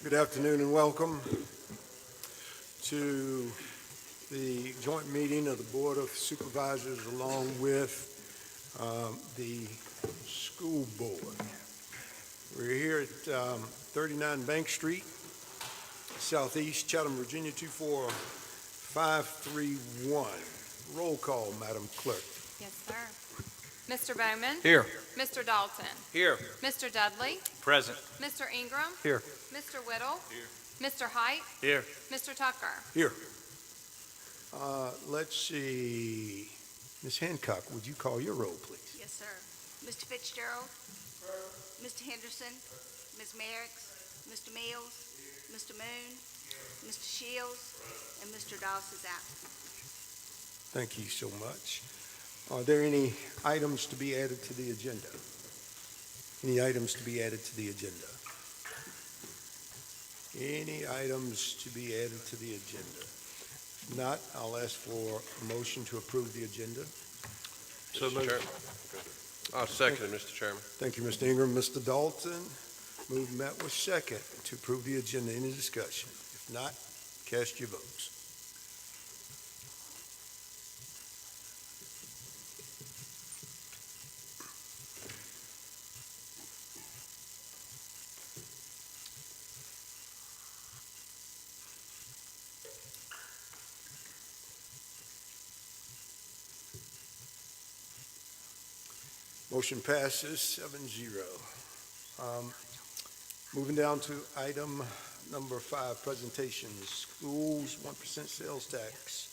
Good afternoon and welcome to the joint meeting of the Board of Supervisors along with the school board. We're here at 39 Bank Street, Southeast, Chatham, Virginia 24531. Roll call, Madam Clerk. Yes, sir. Mr. Bowman? Here. Mr. Dalton? Here. Mr. Dudley? Present. Mr. Ingram? Here. Mr. Whittle? Here. Mr. Height? Here. Mr. Tucker? Here. Let's see. Ms. Hancock, would you call your roll, please? Yes, sir. Mr. Fitzgerald? Mr. Henderson? Ms. Merrick's? Mr. Mills? Mr. Moon? Mr. Shields? And Mr. Doss is absent. Thank you so much. Are there any items to be added to the agenda? Any items to be added to the agenda? Any items to be added to the agenda? If not, I'll ask for a motion to approve the agenda. So moved. I'll second it, Mr. Chairman. Thank you, Mr. Ingram. Mr. Dalton, moved, met with second to approve the agenda. Any discussion? If not, cast your votes. Motion passes 7-0. Moving down to item number 5, presentations. Schools 1% sales tax.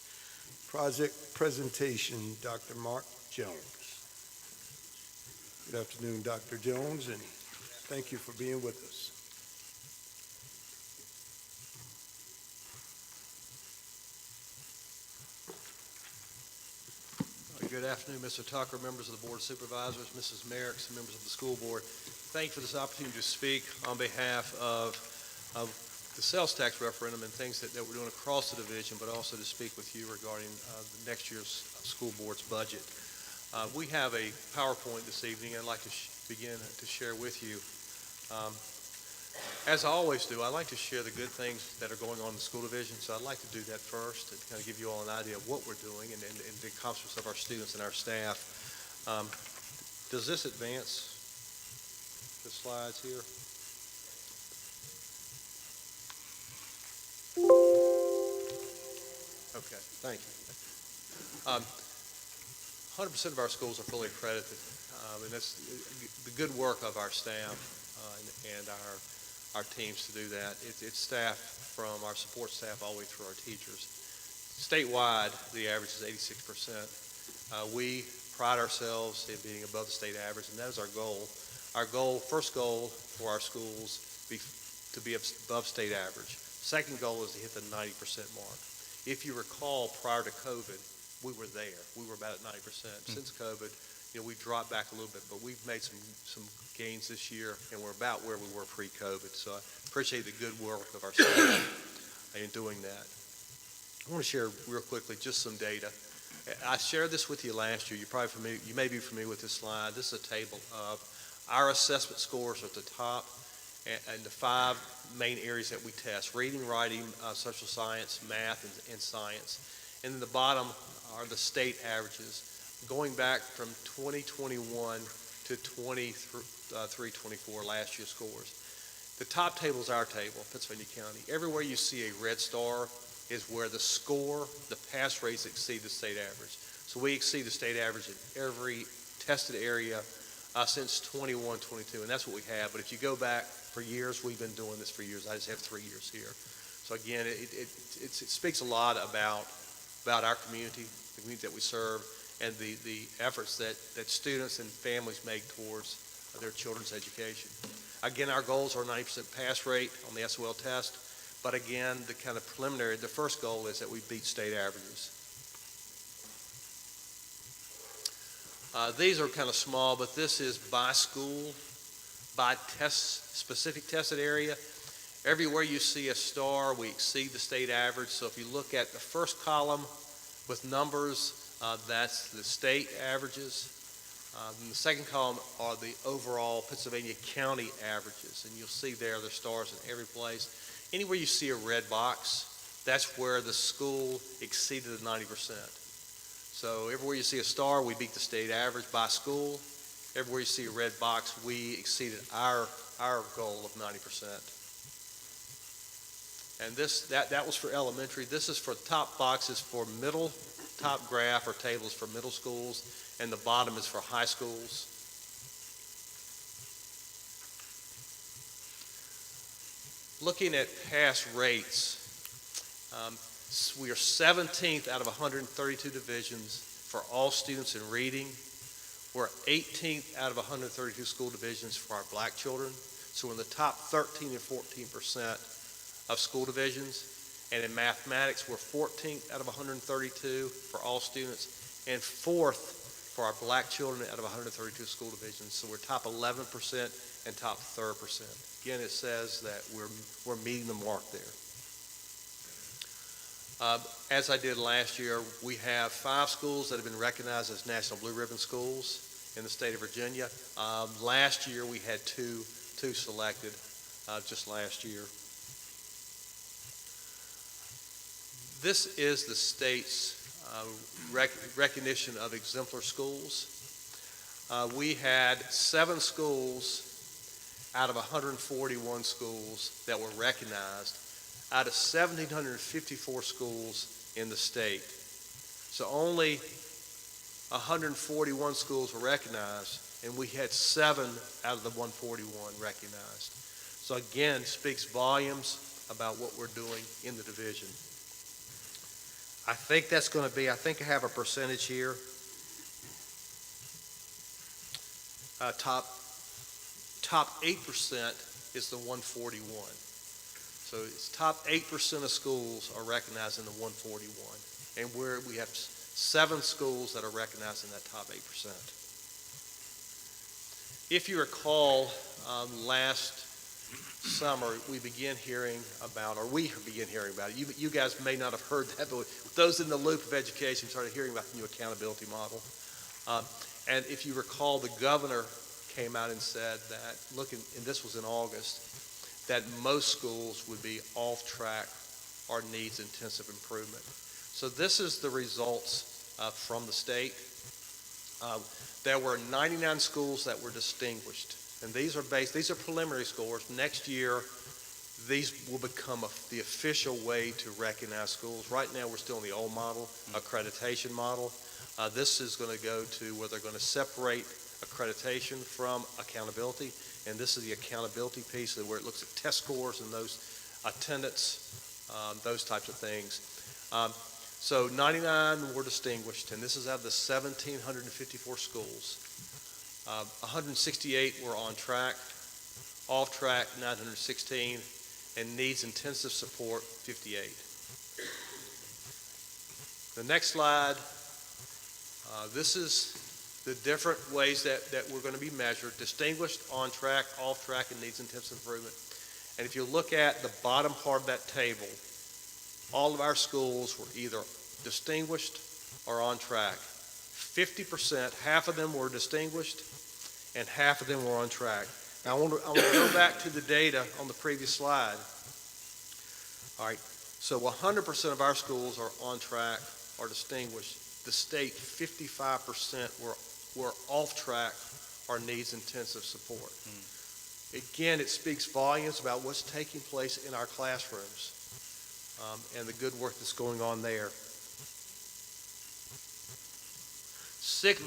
Project presentation, Dr. Mark Jones. Good afternoon, Dr. Jones, and thank you for being with us. Good afternoon, Mr. Tucker, members of the Board of Supervisors, Mrs. Merrick's, and members of the school board. Thank you for this opportunity to speak on behalf of the sales tax referendum and things that we're doing across the division, but also to speak with you regarding the next year's school board's budget. We have a PowerPoint this evening I'd like to begin to share with you. As I always do, I like to share the good things that are going on in the school division, so I'd like to do that first to kind of give you all an idea of what we're doing and the accomplishments of our students and our staff. Does this advance the slides here? Okay, thank you. 100% of our schools are fully accredited, and that's the good work of our staff and our teams to do that. It's staff from our support staff all the way through our teachers. Statewide, the average is 86%. We pride ourselves in being above the state average, and that is our goal. Our first goal for our schools to be above state average. Second goal is to hit the 90% mark. If you recall, prior to COVID, we were there. We were about at 90%. Since COVID, we dropped back a little bit, but we've made some gains this year, and we're about where we were pre-COVID. So I appreciate the good work of our staff in doing that. I want to share real quickly just some data. I shared this with you last year. You may be familiar with this slide. This is a table of our assessment scores at the top and the 5 main areas that we test: reading, writing, social science, math, and science. And then the bottom are the state averages, going back from 2021 to 23-24, last year's scores. The top table is our table, Pennsylvania County. Everywhere you see a red star is where the score, the pass rates exceed the state average. So we exceed the state average in every tested area since 21-22, and that's what we have. But if you go back for years, we've been doing this for years. I just have 3 years here. So again, it speaks a lot about our community, the community that we serve, and the efforts that students and families make towards their children's education. Again, our goals are 90% pass rate on the SOL test, but again, the kind of preliminary, the first goal is that we beat state averages. These are kind of small, but this is by school, by specific tested area. Everywhere you see a star, we exceed the state average. So if you look at the first column with numbers, that's the state averages. In the second column are the overall Pennsylvania county averages, and you'll see there there's stars in every place. Anywhere you see a red box, that's where the school exceeded the 90%. So everywhere you see a star, we beat the state average by school. Everywhere you see a red box, we exceeded our goal of 90%. And that was for elementary. This is for top boxes for middle, top graph or tables for middle schools, and the bottom is for high schools. Looking at pass rates, we are 17th out of 132 divisions for all students in reading. We're 18th out of 132 school divisions for our black children. So we're in the top 13 and 14% of school divisions. And in mathematics, we're 14th out of 132 for all students, and 4th for our black children out of 132 school divisions. So we're top 11% and top 3rd%. Again, it says that we're meeting the mark there. As I did last year, we have 5 schools that have been recognized as National Blue Ribbon schools in the state of Virginia. Last year, we had two selected just last year. This is the state's recognition of exemplar schools. We had 7 schools out of 141 schools that were recognized out of 1,754 schools in the state. So only 141 schools were recognized, and we had 7 out of the 141 recognized. So again, speaks volumes about what we're doing in the division. I think that's going to be, I think I have a percentage here. Top 8% is the 141. So it's top 8% of schools are recognized in the 141. And we have 7 schools that are recognized in that top 8%. If you recall, last summer we began hearing about it. You guys may not have heard that, but those in the loop of education started hearing about the new accountability model. And if you recall, the governor came out and said that, and this was in August, that most schools would be off track or needs intensive improvement. So this is the results from the state. There were 99 schools that were distinguished, and these are preliminary scores. Next year, these will become the official way to recognize schools. Right now, we're still in the old model, accreditation model. This is going to go to where they're going to separate accreditation from accountability, and this is the accountability piece where it looks at test scores and those attendance, those types of things. So 99 were distinguished, and this is out of the 1,754 schools. 168 were on track, off track 916, and needs intensive support 58. The next slide, this is the different ways that we're going to be measured: distinguished, on track, off track, and needs intensive improvement. And if you look at the bottom part of that table, all of our schools were either distinguished or on track. 50%, half of them were distinguished, and half of them were on track. Now I want to go back to the data on the previous slide. All right, so 100% of our schools are on track or distinguished. The state, 55% were off track or needs intensive support. Again, it speaks volumes about what's taking place in our classrooms and the good work that's going on there.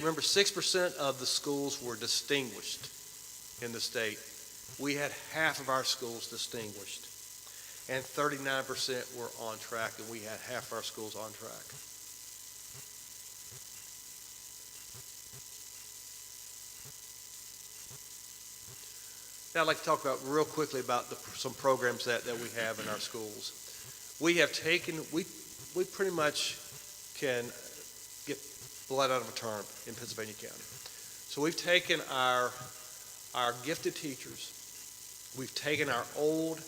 Remember, 6% of the schools were distinguished in the state. We had half of our schools distinguished, and 39% were on track, and we had half our schools on track. Now I'd like to talk about real quickly about some programs that we have in our schools. We have taken, we pretty much can get blood out of a turnip in Pennsylvania County. So we've taken our gifted teachers, we've taken our old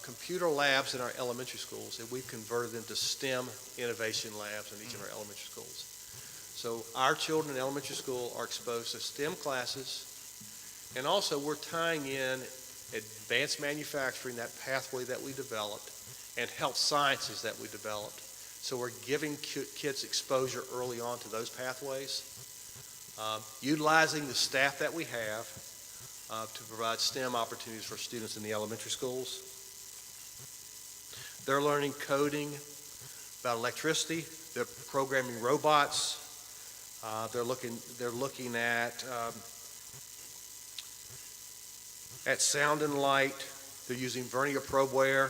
computer labs in our elementary schools, and we've converted them to STEM innovation labs in each of our elementary schools. So our children in elementary school are exposed to STEM classes, and also we're tying in advanced manufacturing, that pathway that we developed, and health sciences that we developed. So we're giving kids exposure early on to those pathways, utilizing the staff that we have to provide STEM opportunities for students in the elementary schools. They're learning coding about electricity. They're programming robots. They're looking at sound and light. They're using vernier probeware.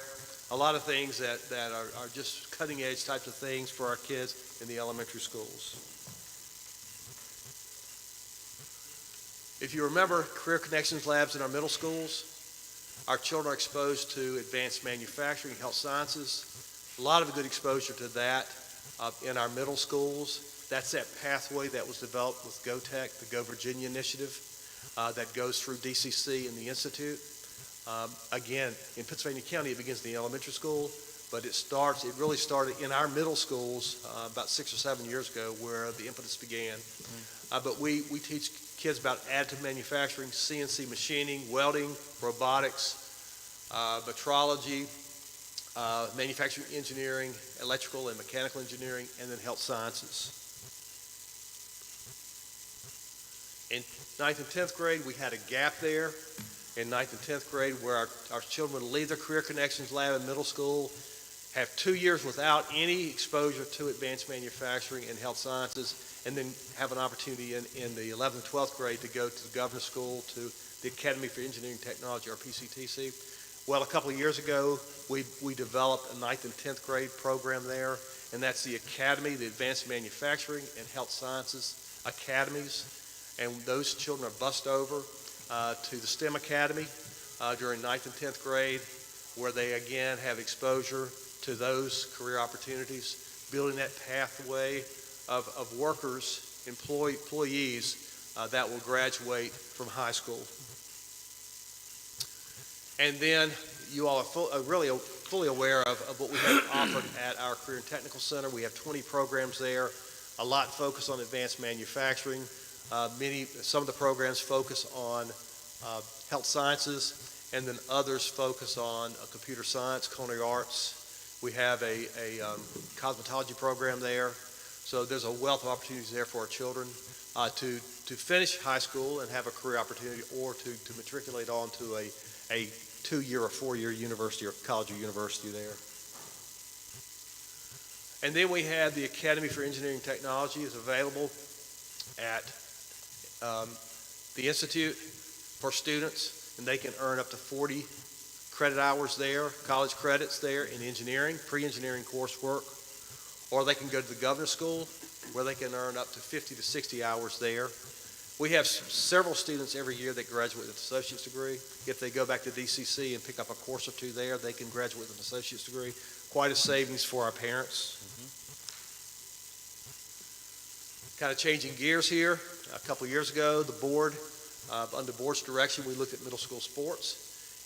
A lot of things that are just cutting edge types of things for our kids in the elementary schools. If you remember Career Connections labs in our middle schools, our children are exposed to advanced manufacturing, health sciences. A lot of good exposure to that in our middle schools. That's that pathway that was developed with GoTech, the Go Virginia initiative, that goes through DCC and the Institute. Again, in Pennsylvania County, it begins in the elementary school, but it really started in our middle schools about 6 or 7 years ago, where the impetus began. But we teach kids about additive manufacturing, CNC machining, welding, robotics, metrology, manufacturing engineering, electrical and mechanical engineering, and then health sciences. In 9th and 10th grade, we had a gap there in 9th and 10th grade where our children would leave their Career Connections lab in middle school, have 2 years without any exposure to advanced manufacturing and health sciences, and then have an opportunity in the 11th and 12th grade to go to the governor's school, to the Academy for Engineering Technology, or PCTC. Well, a couple of years ago, we developed a 9th and 10th grade program there, and that's the Academy, the Advanced Manufacturing and Health Sciences Academies, and those children are bussed over to the STEM Academy during 9th and 10th grade, where they again have exposure to those career opportunities, building that pathway of workers, employees that will graduate from high school. And then you all are really fully aware of what we have offered at our Career and Technical Center. We have 20 programs there, a lot focused on advanced manufacturing. Some of the programs focus on health sciences, and then others focus on computer science, culinary arts. We have a cosmetology program there. So there's a wealth of opportunities there for our children to finish high school and have a career opportunity, or to matriculate on to a 2-year or 4-year university or college or university there. And then we have the Academy for Engineering Technology is available at the Institute for students, and they can earn up to 40 credit hours there, college credits there in engineering, pre-engineering coursework, or they can go to the governor's school where they can earn up to 50 to 60 hours there. We have several students every year that graduate with an associate's degree. If they go back to DCC and pick up a course or two there, they can graduate with an associate's degree. Quite a savings for our parents. Kind of changing gears here. A couple years ago, the board, under the board's direction, we looked at middle school sports.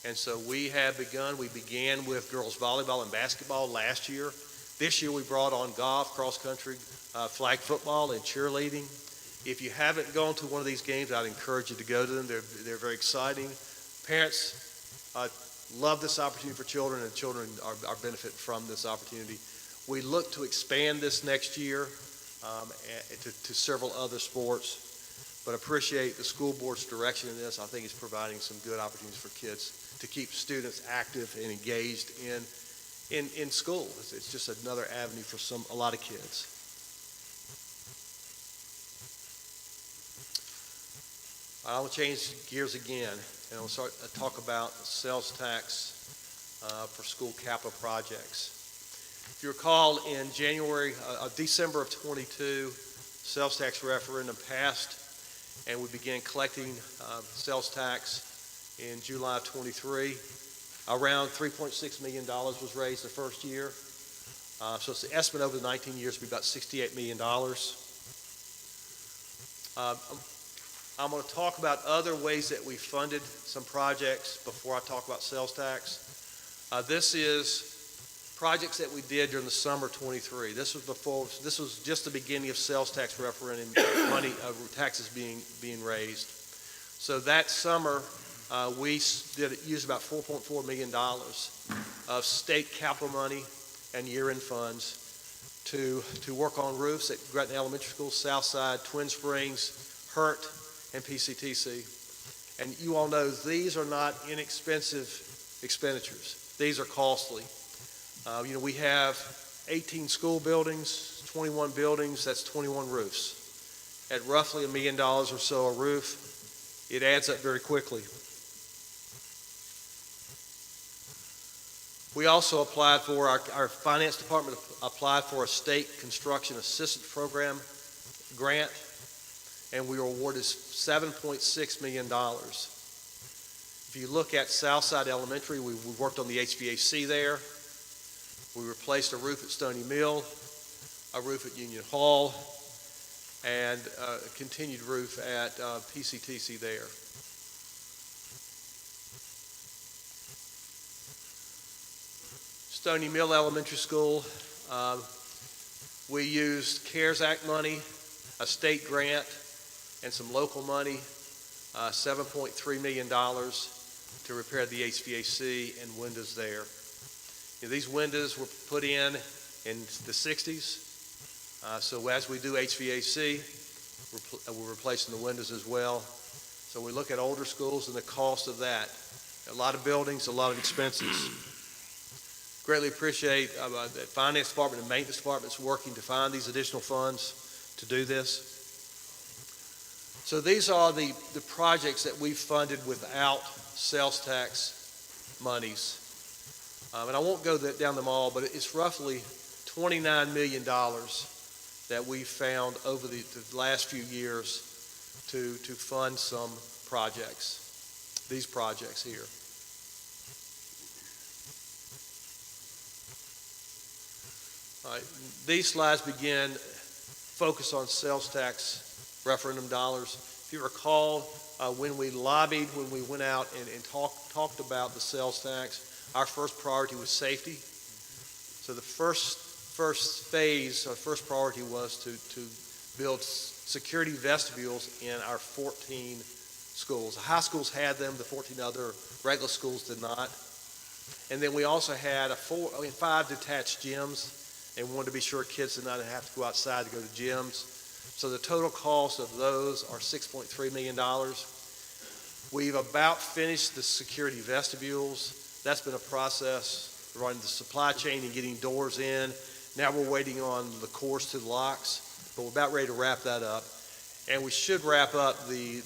And so we began with girls volleyball and basketball last year. This year we brought on golf, cross country, flag football, and cheerleading. If you haven't gone to one of these games, I'd encourage you to go to them. They're very exciting. Parents love this opportunity for children, and children are benefiting from this opportunity. We look to expand this next year to several other sports, but appreciate the school board's direction in this. I think it's providing some good opportunities for kids to keep students active and engaged in school. It's just another avenue for a lot of kids. I'll change gears again, and I'll start to talk about sales tax for school capital projects. If you recall, in December of 22, sales tax referendum passed, and we began collecting sales tax in July of 23. Around $3.6 million was raised the first year. So it's the estimate over the 19 years to be about $68 million. I'm going to talk about other ways that we funded some projects before I talk about sales tax. This is projects that we did during the summer of '23. This was just the beginning of sales tax referendum money, taxes being raised. So that summer, we used about $4.4 million of state capital money and year-end funds to work on roofs at Gretna Elementary School, Southside, Twin Springs, Hurt, and PCTC. And you all know these are not inexpensive expenditures. These are costly. We have 18 school buildings, 21 buildings, that's 21 roofs. At roughly $1 million or so a roof, it adds up very quickly. We also applied for, our finance department applied for a state construction assistance program grant, and we were awarded $7.6 million. If you look at Southside Elementary, we worked on the HVAC there. We replaced a roof at Stony Mill, a roof at Union Hall, and a continued roof at PCTC there. Stony Mill Elementary School, we used CARES Act money, a state grant, and some local money, $7.3 million to repair the HVAC and windows there. These windows were put in the 60s, so as we do HVAC, we're replacing the windows as well. So we look at older schools and the cost of that. A lot of buildings, a lot of expenses. Greatly appreciate the Finance Department and Maintenance Department's working to find these additional funds to do this. So these are the projects that we've funded without sales tax monies. And I won't go down them all, but it's roughly $29 million that we've found over the last few years to fund some projects, these projects here. All right, these slides begin focus on sales tax referendum dollars. If you recall, when we went out and talked about the sales tax, our first priority was safety. So the first phase, our first priority was to build security vestibules in our 14 schools. The high schools had them, the 14 other regular schools did not. And then we also had 5 detached gyms, and wanted to be sure kids did not have to go outside to go to gyms. So the total cost of those are $6.3 million. We've about finished the security vestibules. That's been a process, running the supply chain and getting doors in. Now we're waiting on the cores to the locks, but we're about ready to wrap that up. And we should wrap up the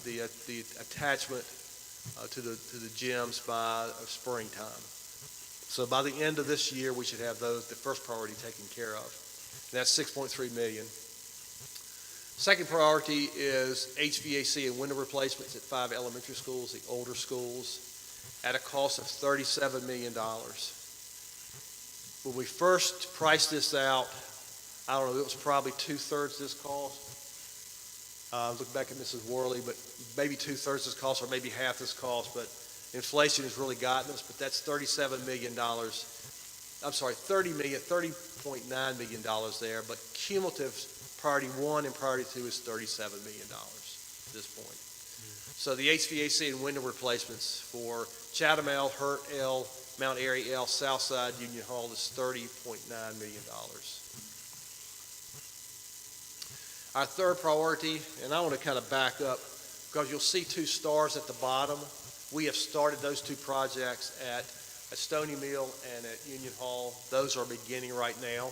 attachment to the gyms by springtime. So by the end of this year, we should have the first priority taken care of. And that's $6.3 million. Second priority is HVAC and window replacements at 5 elementary schools, the older schools, at a cost of $37 million. When we first priced this out, I don't know, it was probably 2/3 this cost. Look back at Mrs. Worley, but maybe 2/3 this cost or maybe half this cost, but inflation has really gotten us, but that's $37 million. I'm sorry, $30.9 million there, but cumulative priority 1 and priority 2 is $37 million at this point. So the HVAC and window replacements for Chatham L, Hurt L, Mount Airy L, Southside, Union Hall is $30.9 million. Our third priority, and I want to kind of back up because you'll see 2 stars at the bottom. We have started those 2 projects at Stony Mill and at Union Hall. Those are beginning right now.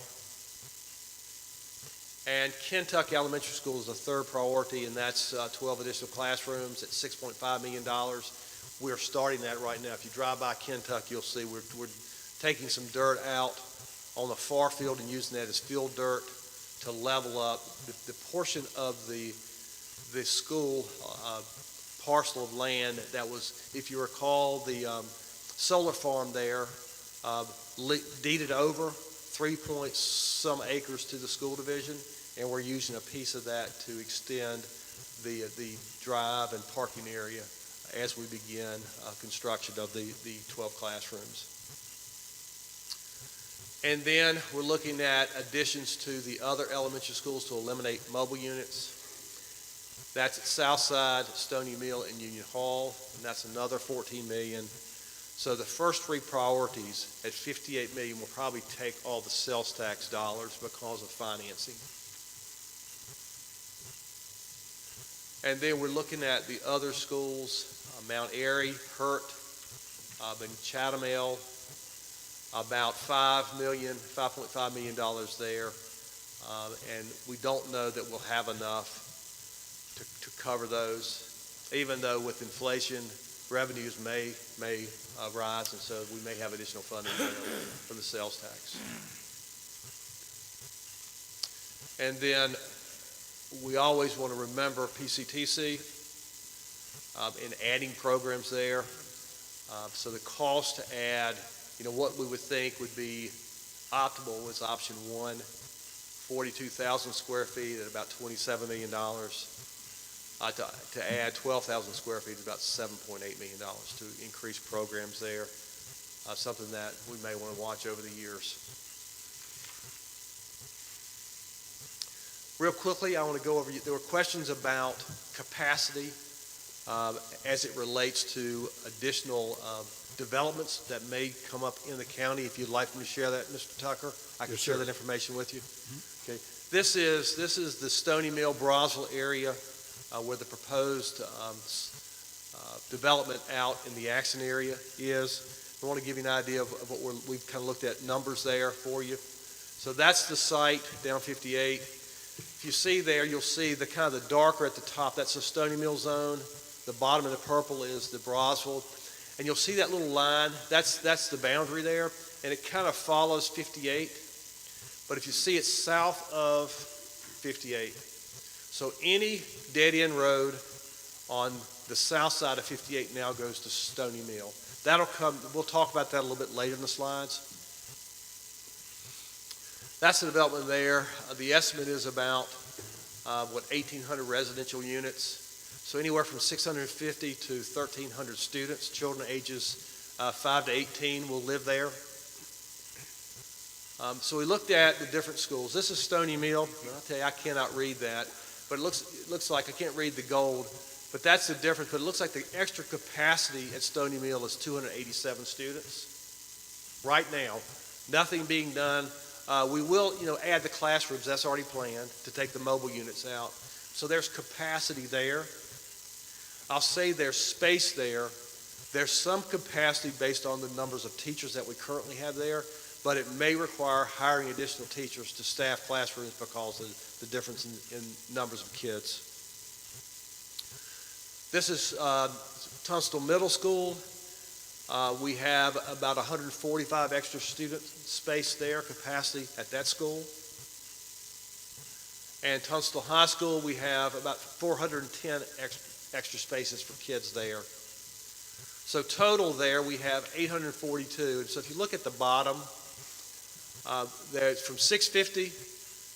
And Kentucky Elementary School is the third priority, and that's 12 additional classrooms at $6.5 million. We're starting that right now. If you drive by Kentucky, you'll see we're taking some dirt out on the far field and using that as field dirt to level up the portion of the school parcel of land that was, if you recall, the solar farm there deeded over 3-point-some acres to the school division, and we're using a piece of that to extend the drive and parking area as we begin construction of the 12 classrooms. And then we're looking at additions to the other elementary schools to eliminate mobile units. That's at Southside, Stony Mill, and Union Hall, and that's another $14 million. So the first three priorities at $58 million will probably take all the sales tax dollars because of financing. And then we're looking at the other schools, Mount Airy, Hurt, and Chatham, about $5.5 million there. And we don't know that we'll have enough to cover those, even though with inflation, revenues may rise, and so we may have additional funding for the sales tax. And then we always want to remember PCTC in adding programs there. So the cost to add, what we would think would be optimal is option one, 42,000 square feet at about $27 million. To add 12,000 square feet is about $7.8 million to increase programs there, something that we may want to watch over the years. Real quickly, I want to go over, there were questions about capacity as it relates to additional developments that may come up in the county. If you'd like me to share that, Mr. Tucker, I can share that information with you. Okay. This is the Stony Mill, Brosville area where the proposed development out in the Axon area is. I want to give you an idea of what we've kind of looked at numbers there for you. So that's the site down 58. If you see there, you'll see the kind of the darker at the top. That's the Stony Mill zone. The bottom of the purple is the Brosville. And you'll see that little line. That's the boundary there. And it kind of follows 58. But if you see it's south of 58. So any dead-end road on the south side of 58 now goes to Stony Mill. That'll come, we'll talk about that a little bit later in the slides. That's the development there. The estimate is about 1,800 residential units. So anywhere from 650 to 1,300 students, children ages 5 to 18 will live there. So we looked at the different schools. This is Stony Mill. I'll tell you, I cannot read that, but it looks like I can't read the gold. But that's the difference. But it looks like the extra capacity at Stony Mill is 287 students right now. Nothing being done. We will, add the classrooms. That's already planned to take the mobile units out. So there's capacity there. I'll say there's space there. There's some capacity based on the numbers of teachers that we currently have there, but it may require hiring additional teachers to staff classrooms because of the difference in numbers of kids. This is Tunstall Middle School. We have about 145 extra student space there, capacity at that school. And Tunstall High School, we have about 410 extra spaces for kids there. So total there, we have 842. And so if you look at the bottom, there's from 650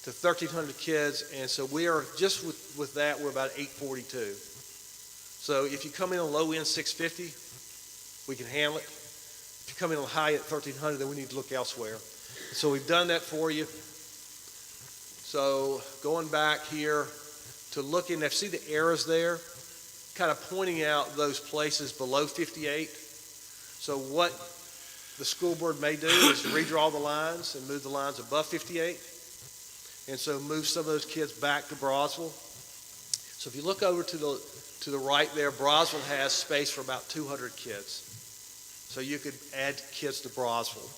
to 1,300 kids. And so we are, just with that, we're about 842. So if you come in on low end 650, we can handle it. If you come in on high at 1,300, then we need to look elsewhere. So we've done that for you. So going back here to looking, see the arrows there, kind of pointing out those places below 58. So what the school board may do is redraw the lines and move the lines above 58. And so move some of those kids back to Brosville. So if you look over to the right there, Brosville has space for about 200 kids. So you could add kids to Brosville.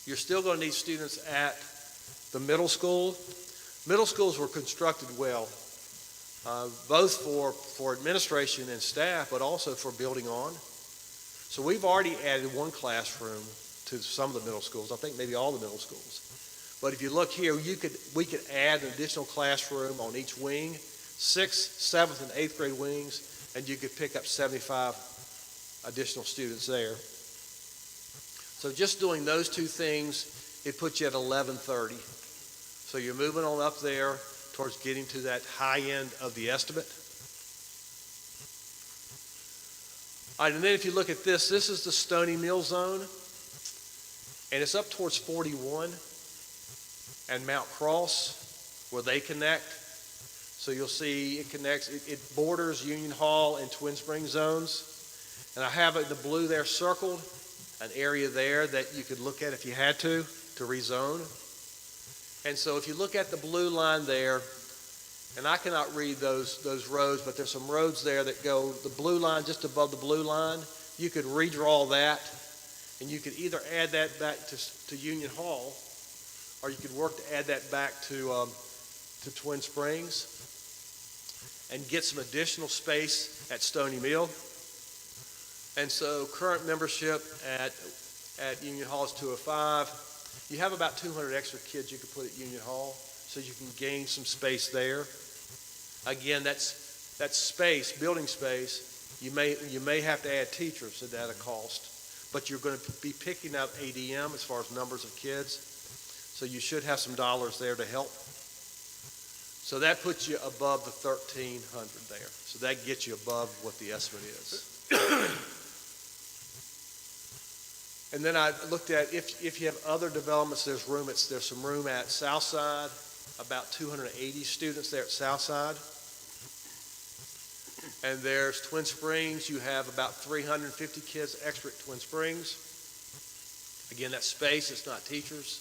You're still going to need students at the middle school. Middle schools were constructed well, both for administration and staff, but also for building on. So we've already added one classroom to some of the middle schools. I think maybe all the middle schools. But if you look here, we could add an additional classroom on each wing, 6th, 7th, and 8th grade wings, and you could pick up 75 additional students there. So just doing those two things, it puts you at 1130. So you're moving on up there towards getting to that high end of the estimate. All right, and then if you look at this is the Stony Mill zone. And it's up towards 41 and Mount Cross where they connect. So you'll see it connects, it borders Union Hall and Twin Springs zones. And I have it in the blue there circled, an area there that you could look at if you had to rezone. And so if you look at the blue line there, and I cannot read those roads, but there's some roads there that go, the blue line just above the blue line, you could redraw that, and you could either add that back to Union Hall, or you could work to add that back to Twin Springs, and get some additional space at Stony Mill. And so current membership at Union Hall is 205. You have about 200 extra kids you could put at Union Hall, so you can gain some space there. Again, that's space, building space. You may have to add teachers at a cost, but you're going to be picking up ADM as far as numbers of kids, so you should have some dollars there to help. So that puts you above the 1,300 there. So that gets you above what the estimate is. And then I looked at if you have other developments, there's some room at Southside, about 280 students there at Southside. And there's Twin Springs, you have about 350 kids extra at Twin Springs. Again, that's space, it's not teachers.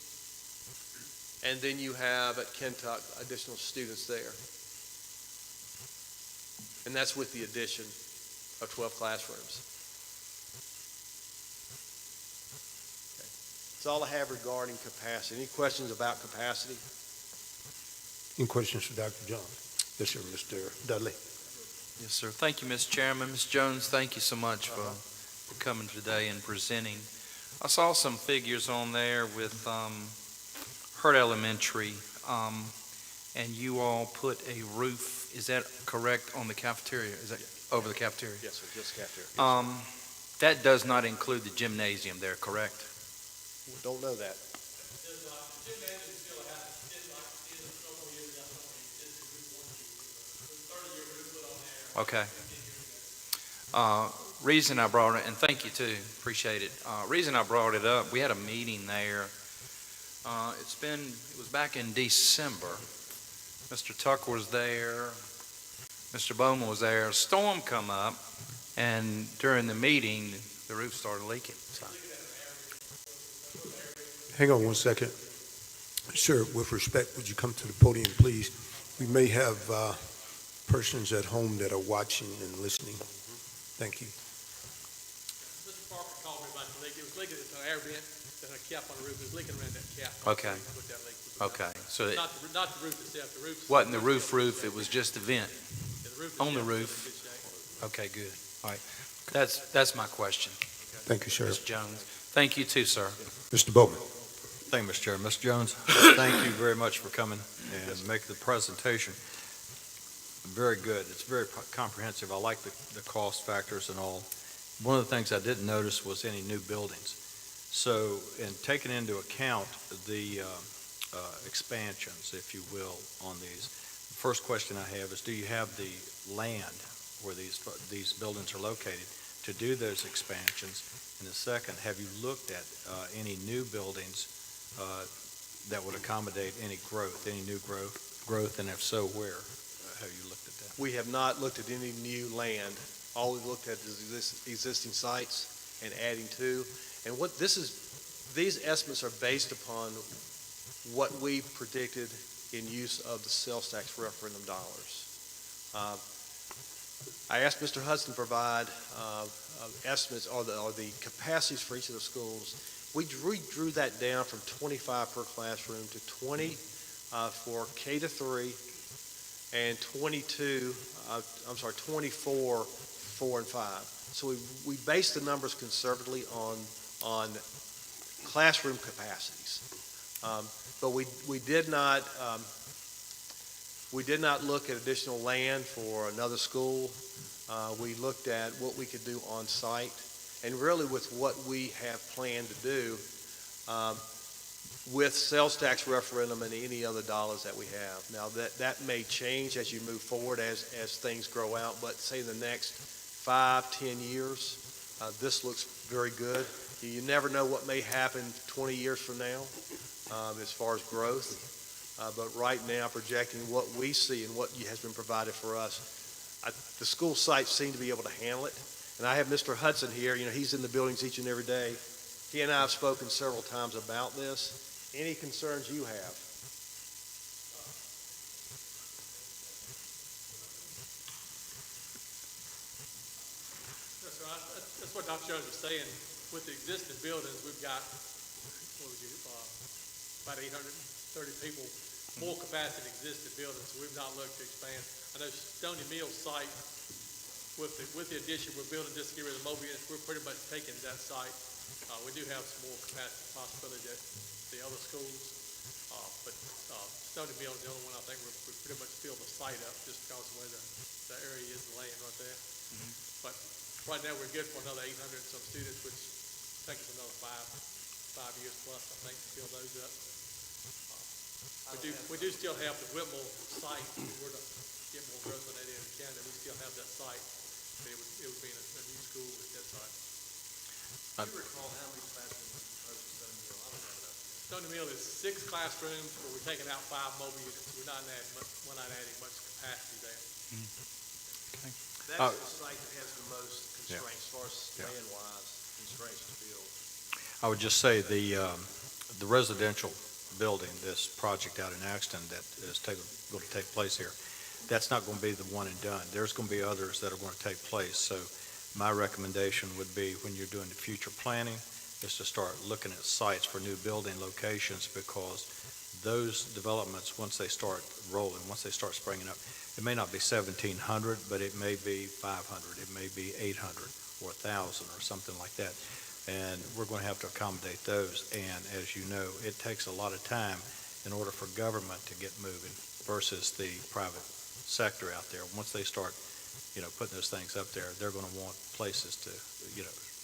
And then you have at Kentuck additional students there. And that's with the addition of 12 classrooms. Okay. That's all I have regarding capacity. Any questions about capacity? Any questions for Dr. Jones? Yes, sir, Mr. Dudley. Yes, sir. Thank you, Mr. Chairman. Ms. Jones, thank you so much for coming today and presenting. I saw some figures on there with Hurt Elementary, and you all put a roof, is that correct, on the cafeteria? Is that over the cafeteria? Yes, sir, just cafeteria. That does not include the gymnasium there, correct? Don't know that. Okay. Reason I brought it, and thank you too, appreciate it. Reason I brought it up, we had a meeting there. It was back in December. Mr. Tucker was there, Mr. Bowman was there. A storm come up, and during the meeting, the roof started leaking. So. Hang on one second. Sir, with respect, would you come to the podium, please? We may have persons at home that are watching and listening. Thank you. Mr. Parker called me about the leak. It was leaking at the air vent, that a cap on the roof. It was leaking around that cap. Okay. With that leak. Okay, so it Not the roof itself. The roof. wasn't the roof, it was just the vent. Yeah, the roof on the itself was in roof. good shape. Okay, good. All right. That's my question, Thank you, sir. Ms. Jones. Thank you too, sir. Mr. Bowman. Thank you, Mr. Chair. Mr. Jones, thank you very much for coming and making the presentation. Very good. It's very comprehensive. I like the cost factors and all. One of the things I didn't notice was any new buildings. So, in taking into account the expansions, if you will, on these, the first question I have is, do you have the land where these buildings are located to do those expansions? And the second, have you looked at any new buildings that would accommodate any new growth, and if so, where have you looked at that? We have not looked at any new land. All we've looked at is existing sites and adding to. And these estimates are based upon what we predicted in use of the sales tax referendum dollars. I asked Mr. Hudson to provide estimates or the capacities for each of the schools. We drew that down from 25 per classroom to 20 for K to 3 and 24 4 and 5. So we based the numbers conservatively on classroom capacities. But we did not look at additional land for another school. We looked at what we could do on site, and really with what we have planned to do with sales tax referendum and any other dollars that we have. Now that may change as you move forward as things grow out, but say in the next 5-10 years, this looks very good. You never know what may happen 20 years from now as far as growth. But right now, projecting what we see and what has been provided for us, the school sites seem to be able to handle it. And I have Mr. Hudson here. He's in the buildings each and every day. He and I have spoken several times about this. Any concerns you have? Yes, sir. That's what Dr. Jones was saying. With the existing buildings, we've got, about 830 people, more capacity in existing buildings, so we've not looked to expand. I know Stony Mills site, with the addition, we're building just to get rid of the mobile units, we're pretty much taking that site. We do have some more capacity possibility at the other schools, but Stony Mills is the only one I think we pretty much fill the site up just because of the way the area is, the land right there. But right now, we're good for another 800 and some students, which takes us another five years plus, I think, to fill those up. We do still have the Whitmore site. If we were to get more growth in that area of the county, we still have that site. But it would be a new school with that site. Do you recall how many classrooms are proposed at Stony Mill? I don't have enough. Stony Mill is 6 classrooms where we're taking out 5 mobile units. We're not adding much capacity there. That's the site that has the most constraints, as far as land-wise, constraints to build. I would just say the residential building, this project out in Axton that is going to take place here, that's not going to be the one and done. There's going to be others that are going to take place. So my recommendation would be, when you're doing the future planning, is to start looking at sites for new building locations, because those developments, once they start rolling, once they start springing up, it may not be 1,700, but it may be 500, it may be 800 or 1,000 or something like that. And we're going to have to accommodate those. And as you know, it takes a lot of time in order for government to get moving versus the private sector out there. Once they start, putting those things up there, they're going to want places to,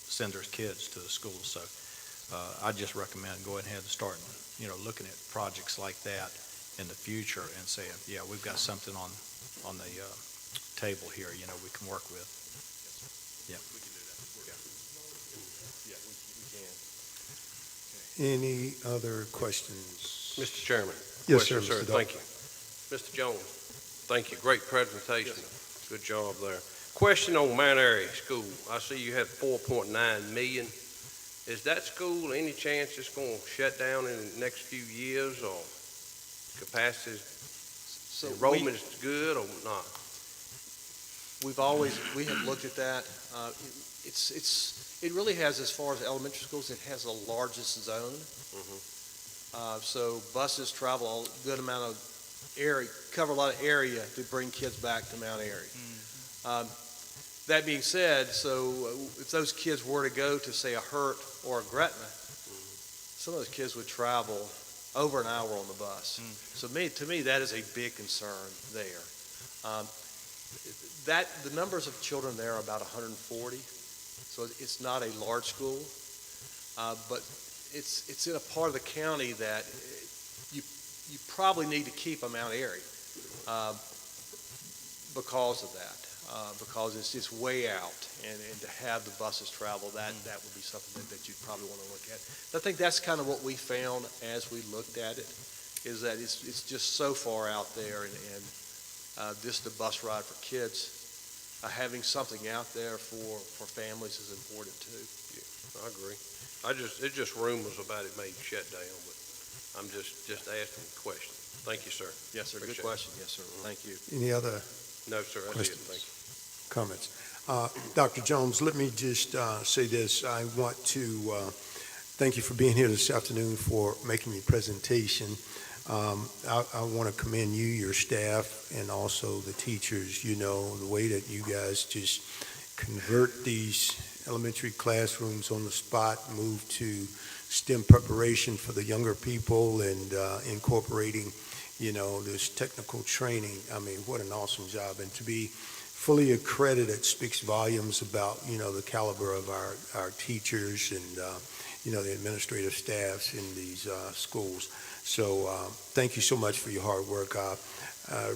send their kids to the schools. So I just recommend going ahead and starting, looking at projects like that in the future and saying, yeah, we've got something on the table here, we can work with. Yeah. We can do that. Yeah, we can. Any other questions? Mr. Chairman. Yes, sir, Question, Mr. Thank you. Mr. Jones, thank you. Great presentation. Good job there. Question on Mount Airy School. I see you had 4.9 million. Is that school any chance it's going to shut down in the next few years, or capacity, So enrollment is good or not? we have looked at that. It really has, as far as elementary schools, it has the largest zone. So buses travel a good amount of area, cover a lot of area to bring kids back to Mount Airy. That being said, so if those kids were to go to, say, a Hurt or a Gretna, some of those kids would travel over an hour on the bus. So to me, that is a big concern there. The numbers of children there are about 140, so it's not a large school, but it's in a part of the county that you probably need to keep a Mount Airy because of that. Because it's just way out, and to have the buses travel, that would be something that you'd probably want to look at. I think that's kind of what we found as we looked at it, is that it's just so far out there, and just the bus ride for kids, having something out there for families is important too. Yeah, I agree. It's just rumors about it may shut down, but I'm just asking a question. Thank you, sir. Yes, sir. Good Appreciate question. Yes, sir. Thank you. Any other No, sir, that's it. Questions? Thank you. comments? Dr. Jones, let me just say this. I want to thank you for being here this afternoon, for making your presentation. I want to commend you, your staff, and also the teachers. The way that you guys just convert these elementary classrooms on the spot, move to STEM preparation for the younger people, and incorporating this technical training. I mean, what an awesome job. And to be fully accredited speaks volumes about, the caliber of our teachers and, the administrative staffs in these schools. So thank you so much for your hard work.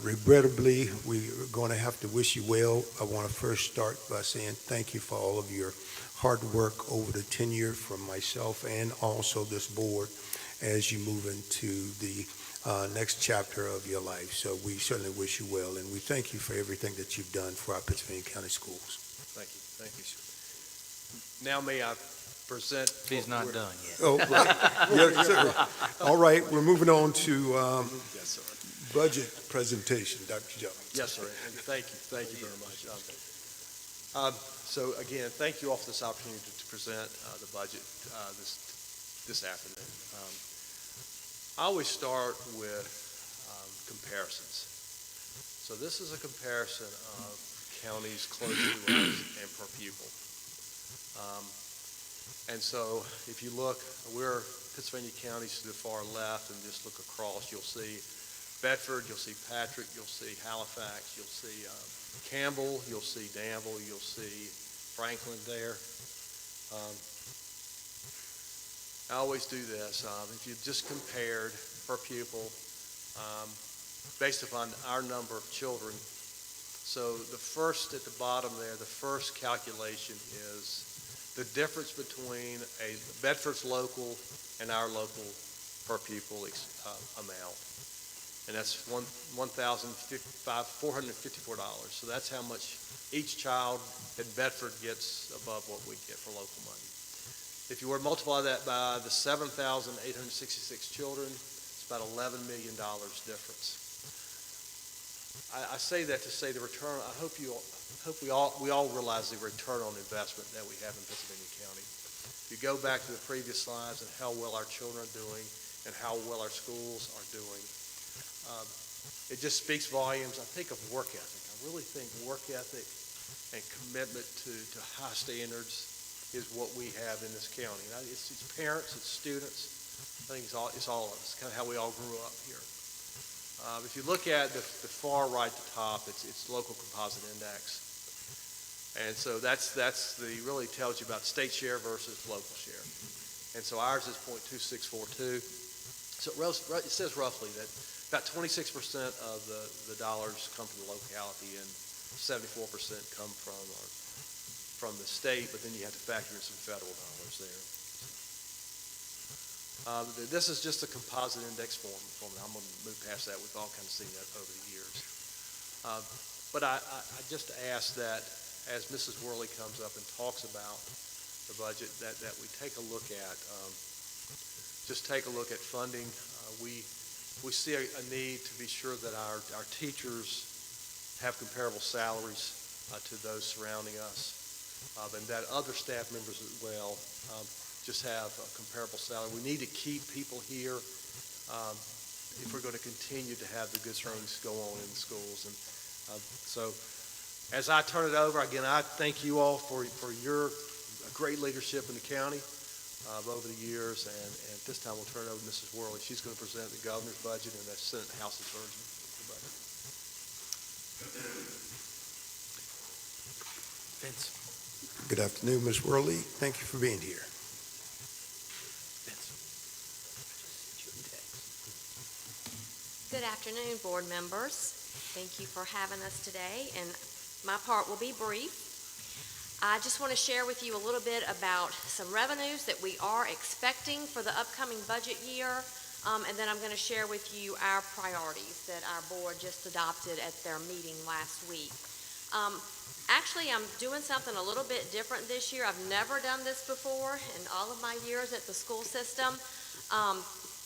Regrettably, we're going to have to wish you well. I want to first start by saying thank you for all of your hard work over the tenure from myself and also this board as you move into the next chapter of your life. So we certainly wish you well, and we thank you for everything that you've done for our Pennsylvania County schools. Thank you, thank you. Now may I present? He's not done yet. Oh, right. Yes, sir. All right, we're moving on to Yes, sir. budget presentation, Dr. Jones. Yes, sir, and thank you very much. So again, thank you all for this opportunity to present the budget this afternoon. I always start with comparisons. So this is a comparison of counties close to us and per pupil. And so if you look, we're Pennsylvania counties to the far left, and just look across, you'll see Bedford, you'll see Patrick, you'll see Halifax, you'll see Campbell, you'll see Danville, you'll see Franklin there. I always do this. If you just compared per pupil based upon our number of children, so the first at the bottom there, the first calculation is the difference between a Bedford's local and our local per pupil amount. And that's $1,454. So that's how much each child in Bedford gets above what we get for local money. If you were to multiply that by the 7,866 children, it's about $11 million difference. I say that to say the return. I hope we all realize the return on investment that we have in Pennsylvania County. You go back to the previous slides and how well our children are doing and how well our schools are doing. It just speaks volumes. I think of work ethic. I really think work ethic and commitment to high standards is what we have in this county. Now, it's parents, it's students. I think it's all of us. It's kind of how we all grew up here. If you look at the far right, the top, it's local composite index. And so that's really tells you about state share versus local share. And so ours is 0.2642. So it says roughly that about 26% of the dollars come from the locality and 74% come from the state, but then you have to factor in some federal dollars there. This is just a composite index form. I'm going to move past that. We've all kind of seen that over the years. But I just ask that as Mrs. Worley comes up and talks about the budget, that we take a look at, funding. We see a need to be sure that our teachers have comparable salaries to those surrounding us, and that other staff members as well just have a comparable salary. We need to keep people here if we're going to continue to have the good things go on in the schools. And so as I turn it over, again, I thank you all for your great leadership in the county over the years. And at this time, we'll turn it over to Mrs. Worley. She's going to present the governor's budget and the Senate and House's version of the budget. Vince. Good afternoon, Ms. Worley. Thank you for being here. Good afternoon, board members. Thank you for having us today, and my part will be brief. I just want to share with you a little bit about some revenues that we are expecting for the upcoming budget year, and then I'm going to share with you our priorities that our board just adopted at their meeting last week. Actually, I'm doing something a little bit different this year. I've never done this before in all of my years at the school system.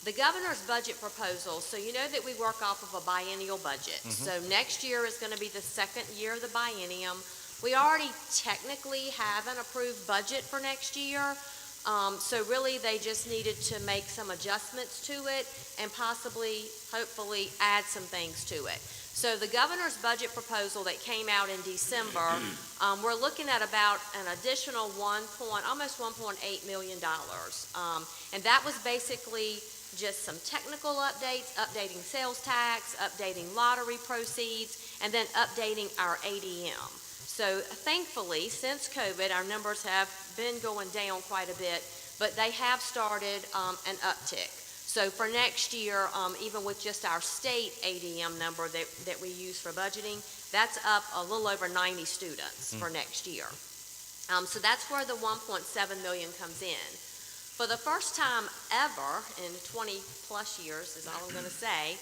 The governor's budget proposal, so you know that we work off of a biennial budget. So next year is going to be the second year of the biennium. We already technically have an approved budget for next year. So really they just needed to make some adjustments to it and possibly, hopefully, add some things to it. So the governor's budget proposal that came out in December, we're looking at about an additional almost $1.8 million. And that was basically just some technical updates, updating sales tax, updating lottery proceeds, and then updating our ADM. So thankfully, since COVID, our numbers have been going down quite a bit, but they have started an uptick. So for next year, even with just our state ADM number that we use for budgeting, that's up a little over 90 students for next year. So that's where the 1.7 million comes in. For the first time ever in 20-plus years, is all I'm going to say,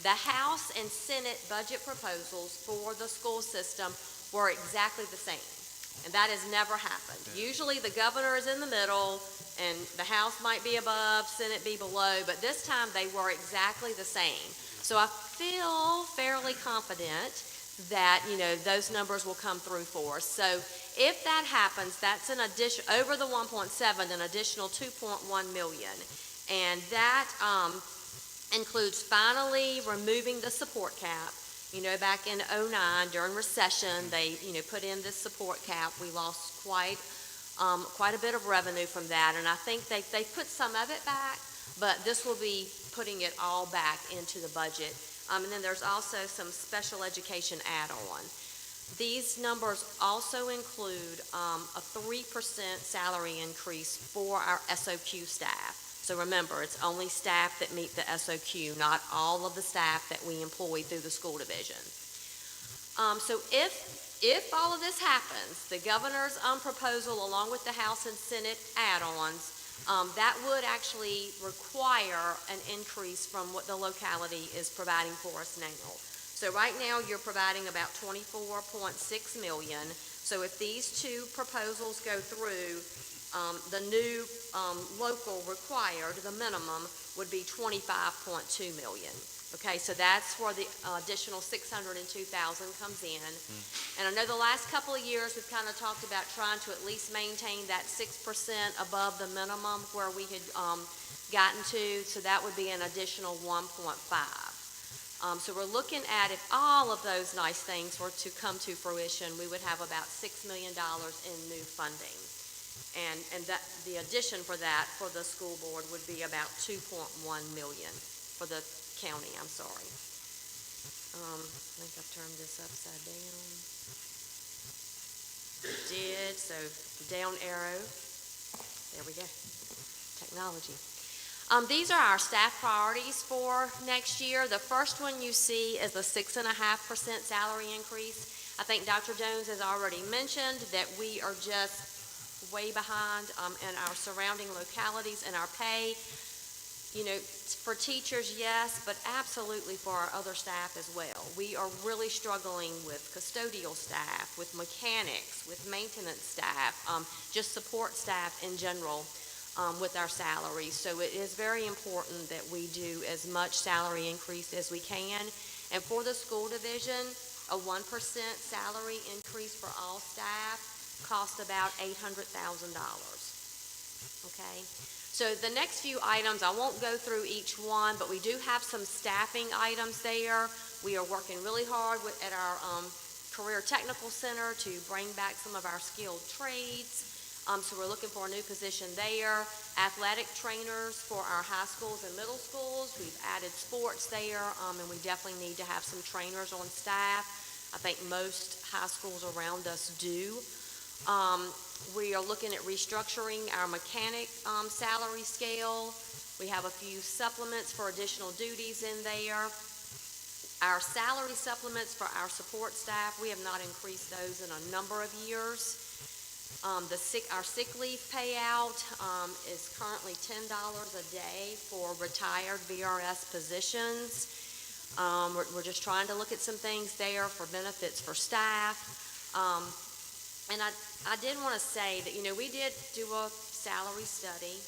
the House and Senate budget proposals for the school system were exactly the same. And that has never happened. Usually the governor is in the middle, and the House might be above, Senate be below, but this time they were exactly the same. So I feel fairly confident that, those numbers will come through for us. So if that happens, that's an addition, over the 1.7, an additional 2.1 million. And that includes finally removing the support cap. Back in '09 during recession, they, put in this support cap. We lost quite a bit of revenue from that, and I think they put some of it back, but this will be putting it all back into the budget. And then there's also some special education add-on. These numbers also include a 3% salary increase for our SOQ staff. So remember, it's only staff that meet the SOQ, not all of the staff that we employ through the school division. So if all of this happens, the governor's proposal along with the House and Senate add-ons, that would actually require an increase from what the locality is providing for us now. So right now you're providing about 24.6 million. So if these two proposals go through, the new local required, the minimum, would be 25.2 million. Okay, so that's where the additional 602,000 comes in. And I know the last couple of years we've kind of talked about trying to at least maintain that 6% above the minimum where we had gotten to, so that would be an additional 1.5. So we're looking at, if all of those nice things were to come to fruition, we would have about $6 million in new funding. And that the addition for that for the school board would be about 2.1 million for the county. I'm sorry. I think I've turned this upside down. Did so the down arrow. There we go. Technology. These are our staff priorities for next year. The first one you see is a 6.5% salary increase. I think Dr. Jones has already mentioned that we are just way behind in our surrounding localities and our pay. For teachers, yes, but absolutely for our other staff as well. We are really struggling with custodial staff, with mechanics, with maintenance staff, just support staff in general with our salaries. So it is very important that we do as much salary increase as we can. And for the school division, a 1% salary increase for all staff cost about $800,000. Okay, so the next few items, I won't go through each one, but we do have some staffing items there. We are working really hard at our Career Technical Center to bring back some of our skilled trades. So we're looking for a new position there. Athletic trainers for our high schools and middle schools. We've added sports there, and we definitely need to have some trainers on staff. I think most high schools around us do. We are looking at restructuring our mechanic salary scale. We have a few supplements for additional duties in there. Our salary supplements for our support staff, we have not increased those in a number of years. Our sick leave payout is currently $10 a day for retired VRS positions. We're just trying to look at some things there for benefits for staff. And I did want to say that, we did do a salary study.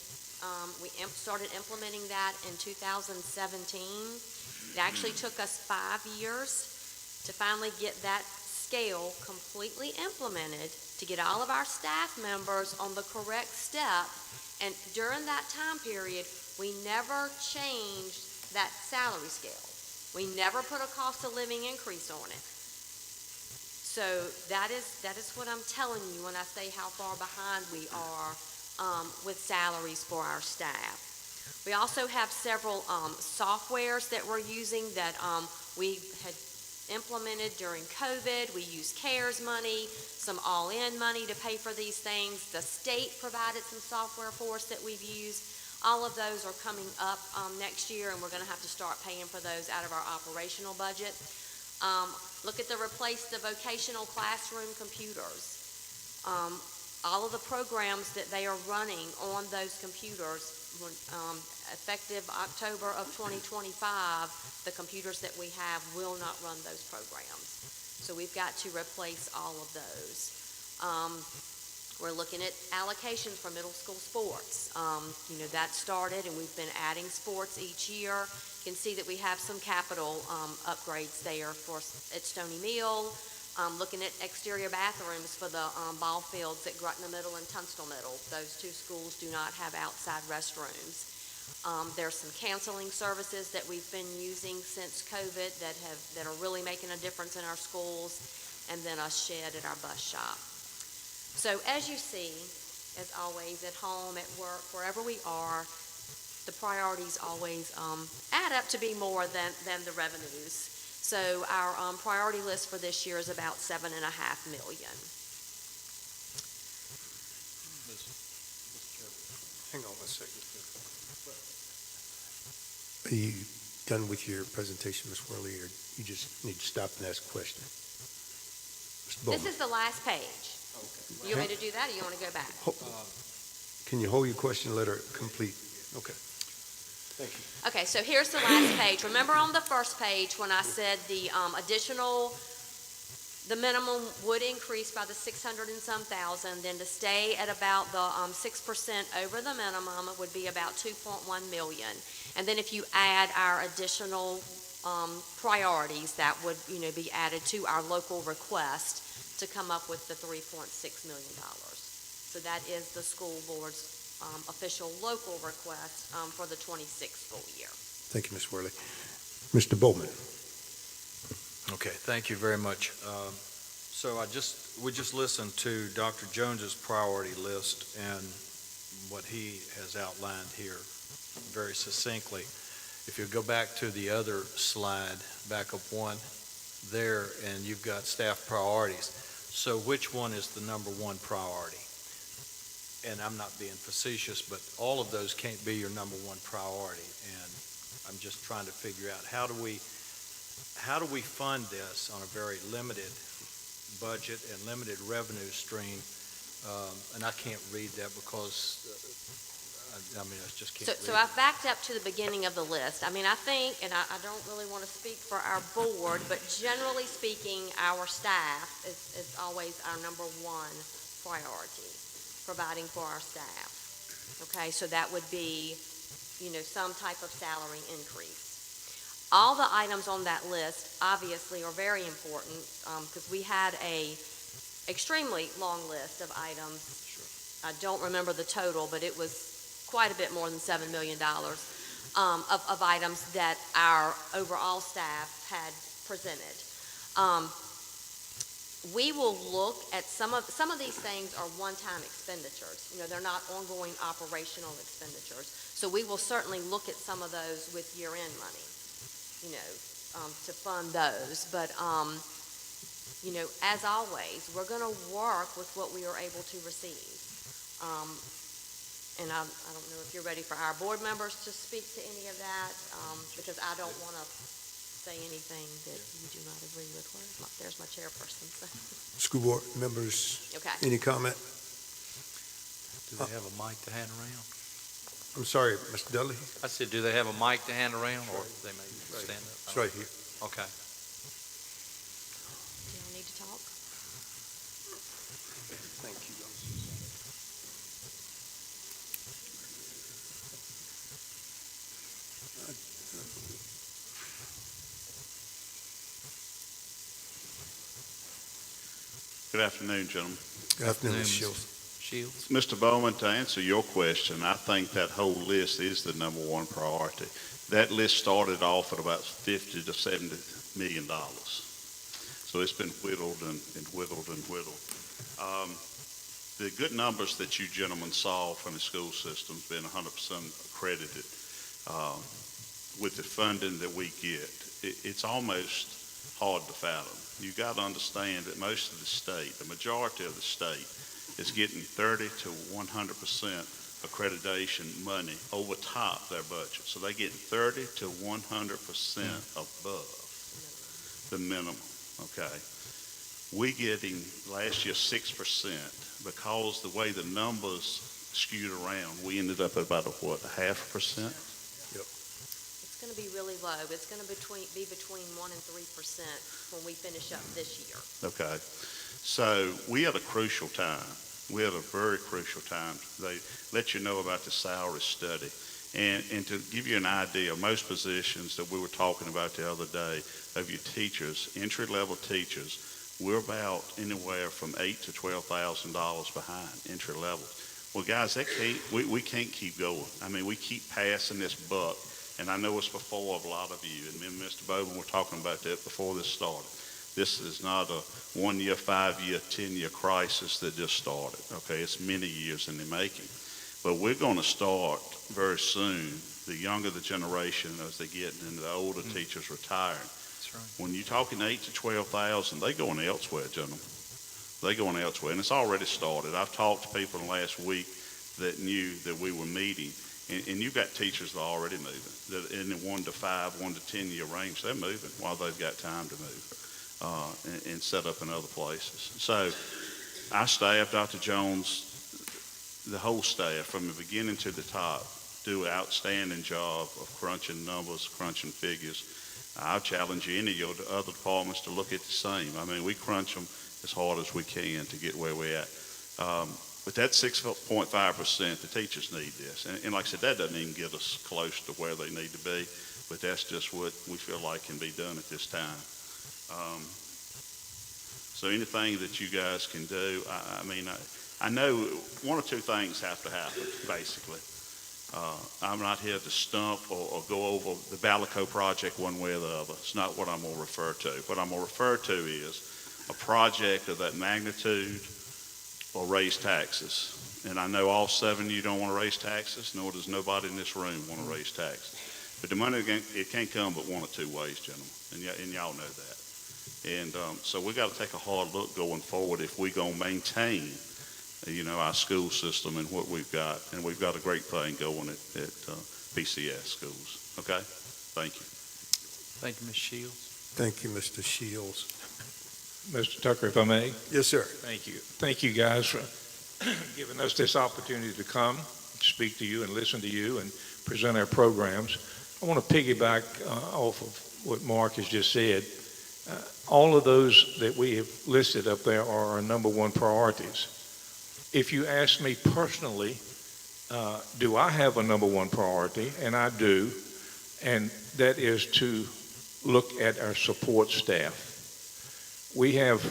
We started implementing that in 2017. It actually took us 5 years to finally get that scale completely implemented, to get all of our staff members on the correct step. And during that time period, we never changed that salary scale. We never put a cost of living increase on it. So that is what I'm telling you when I say how far behind we are with salaries for our staff. We also have several softwares that we're using that we had implemented during COVID. We use CARES money, some all-in money to pay for these things. The state provided some software for us that we've used. All of those are coming up next year, and we're going to have to start paying for those out of our operational budget. Look at the replace the vocational classroom computers. All of the programs that they are running on those computers, effective October of 2025, the computers that we have will not run those programs. So we've got to replace all of those. We're looking at allocations for middle school sports. That started, and we've been adding sports each year. You can see that we have some capital upgrades there at Stony Mill. Looking at exterior bathrooms for the ball fields at Gretna Middle and Tunstall Middle. Those two schools do not have outside restrooms. There's some counseling services that we've been using since COVID that are really making a difference in our schools, and then a shed at our bus shop. So as you see, as always, at home, at work, wherever we are, the priorities always add up to be more than the revenues. So our priority list for this year is about $7.5 million. Hang on one second. Are you done with your presentation, Ms. Worley, or you just need to stop and ask a question? Mr. Bowman. This is the last page. You want me to do that, or you want to go back? Can you hold your question and let her complete? Okay. Thank you. Okay, so here's the last page. Remember on the first page when I said the the minimum would increase by the 600 and some thousand, then to stay at about the 6% over the minimum, it would be about 2.1 million. And then if you add our additional priorities, that would be added to our local request to come up with the $3.6 million. So that is the school board's official local request for the 26th school year. Thank you, Ms. Worley. Mr. Bowman. Okay, thank you very much. So we just listened to Dr. Jones's priority list and what he has outlined here very succinctly. If you go back to the other slide, back up one there, and you've got staff priorities. So which one is the number one priority? And I'm not being facetious, but all of those can't be your number one priority. And I'm just trying to figure out how do we fund this on a very limited budget and limited revenue stream? And I can't read that because, I just can't read So I've backed up to the beginning of the list. I think, and I don't really want to speak for our board, but generally speaking, our staff is always our number one priority, providing for our staff. Okay, so that would be, some type of salary increase. All the items on that list obviously are very important because we had a extremely long list of items. Sure. I don't remember the total, but it was quite a bit more than $7 million of items that our overall staff had presented. We will look at some of these things are one-time expenditures. They're not ongoing operational expenditures. So we will certainly look at some of those with year-end money, to fund those. But, as always, we're going to work with what we are able to receive. And I don't know if you're ready for our board members to speak to any of that, because I don't want to say anything that you do not agree with. There's my chairperson. School board members, Okay. any comment? Do they have a mic to hand around? I'm sorry, Mr. Dudley? I said, do they have a mic to hand around, or they may stand up? It's right here. Okay. Do y'all need to talk? Thank you. Good afternoon, gentlemen. Good afternoon, Ms. Ms. Shields. Shields? Mr. Bowman, to answer your question, I think that whole list is the number one priority. That list started off at about $50 to $70 million. So it's been whittled and whittled and whittled. The good numbers that you gentlemen saw from the school system's been 100% accredited with the funding that we get. It's almost hard to fathom. You got to understand that most of the state, the majority of the state, is getting 30 to 100% accreditation money over top their budget. So they get 30 to 100% above the minimum, okay? We getting last year 6% because the way the numbers skewed around, we ended up at about a 0.5%? It's going to be really low. It's going to be between 1% and 3% when we finish up this year. Okay. So we had a crucial time. We had a very crucial time. They let you know about the salary study. And to give you an idea, most positions that we were talking about the other day of your teachers, entry-level teachers, we're about anywhere from $8,000 to $12,000 behind entry level. Well, guys, we can't keep going. I mean, we keep passing this buck, and I know it's before a lot of you. And me and Mr. Bowman were talking about that before this started. This is not a 1 year, 5 year, 10-year crisis that just started. Okay, it's many years in the making. But we're going to start very soon. The younger the generation as they get, and the older teachers retiring. That's right. When you're talking 8,000 to 12,000, they going elsewhere, gentlemen. They going elsewhere, and it's already started. I've talked to people in the last week that knew that we were meeting, and you've got teachers that are already moving. That in the 1 to 5, 1 to 10 year range, they're moving while they've got time to move and set up in other places. So our staff, Dr. Jones, the whole staff, from the beginning to the top, do an outstanding job of crunching numbers, crunching figures. I'll challenge you, any of your other departments, to look at the same. I mean, we crunch them as hard as we can to get where we're at. But that 6.5%, the teachers need this. And like I said, that doesn't even get us close to where they need to be, but that's just what we feel like can be done at this time. So anything that you guys can do, I know one or two things have to happen, basically. I'm not here to stump or go over the Balico project one way or the other. It's not what I'm going to refer to. What I'm going to refer to is a project of that magnitude or raise taxes. And I know all 7 of you don't want to raise taxes, nor does nobody in this room want to raise taxes. But the money, it can't come but one or two ways, gentlemen, and y'all know that. And so we got to take a hard look going forward if we're going to maintain our school system and what we've got. And we've got a great thing going at PCS schools. Okay? Thank you. Thank you, Ms. Shields. Thank you, Mr. Shields. Mr. Tucker, if I may. Yes, sir. Thank you. Thank you, guys, for giving us this opportunity to come, speak to you and listen to you and present our programs. I want to piggyback off of what Mark has just said. All of those that we have listed up there are our number one priorities. If you ask me personally, do I have a number one priority? And I do, and that is to look at our support staff. We have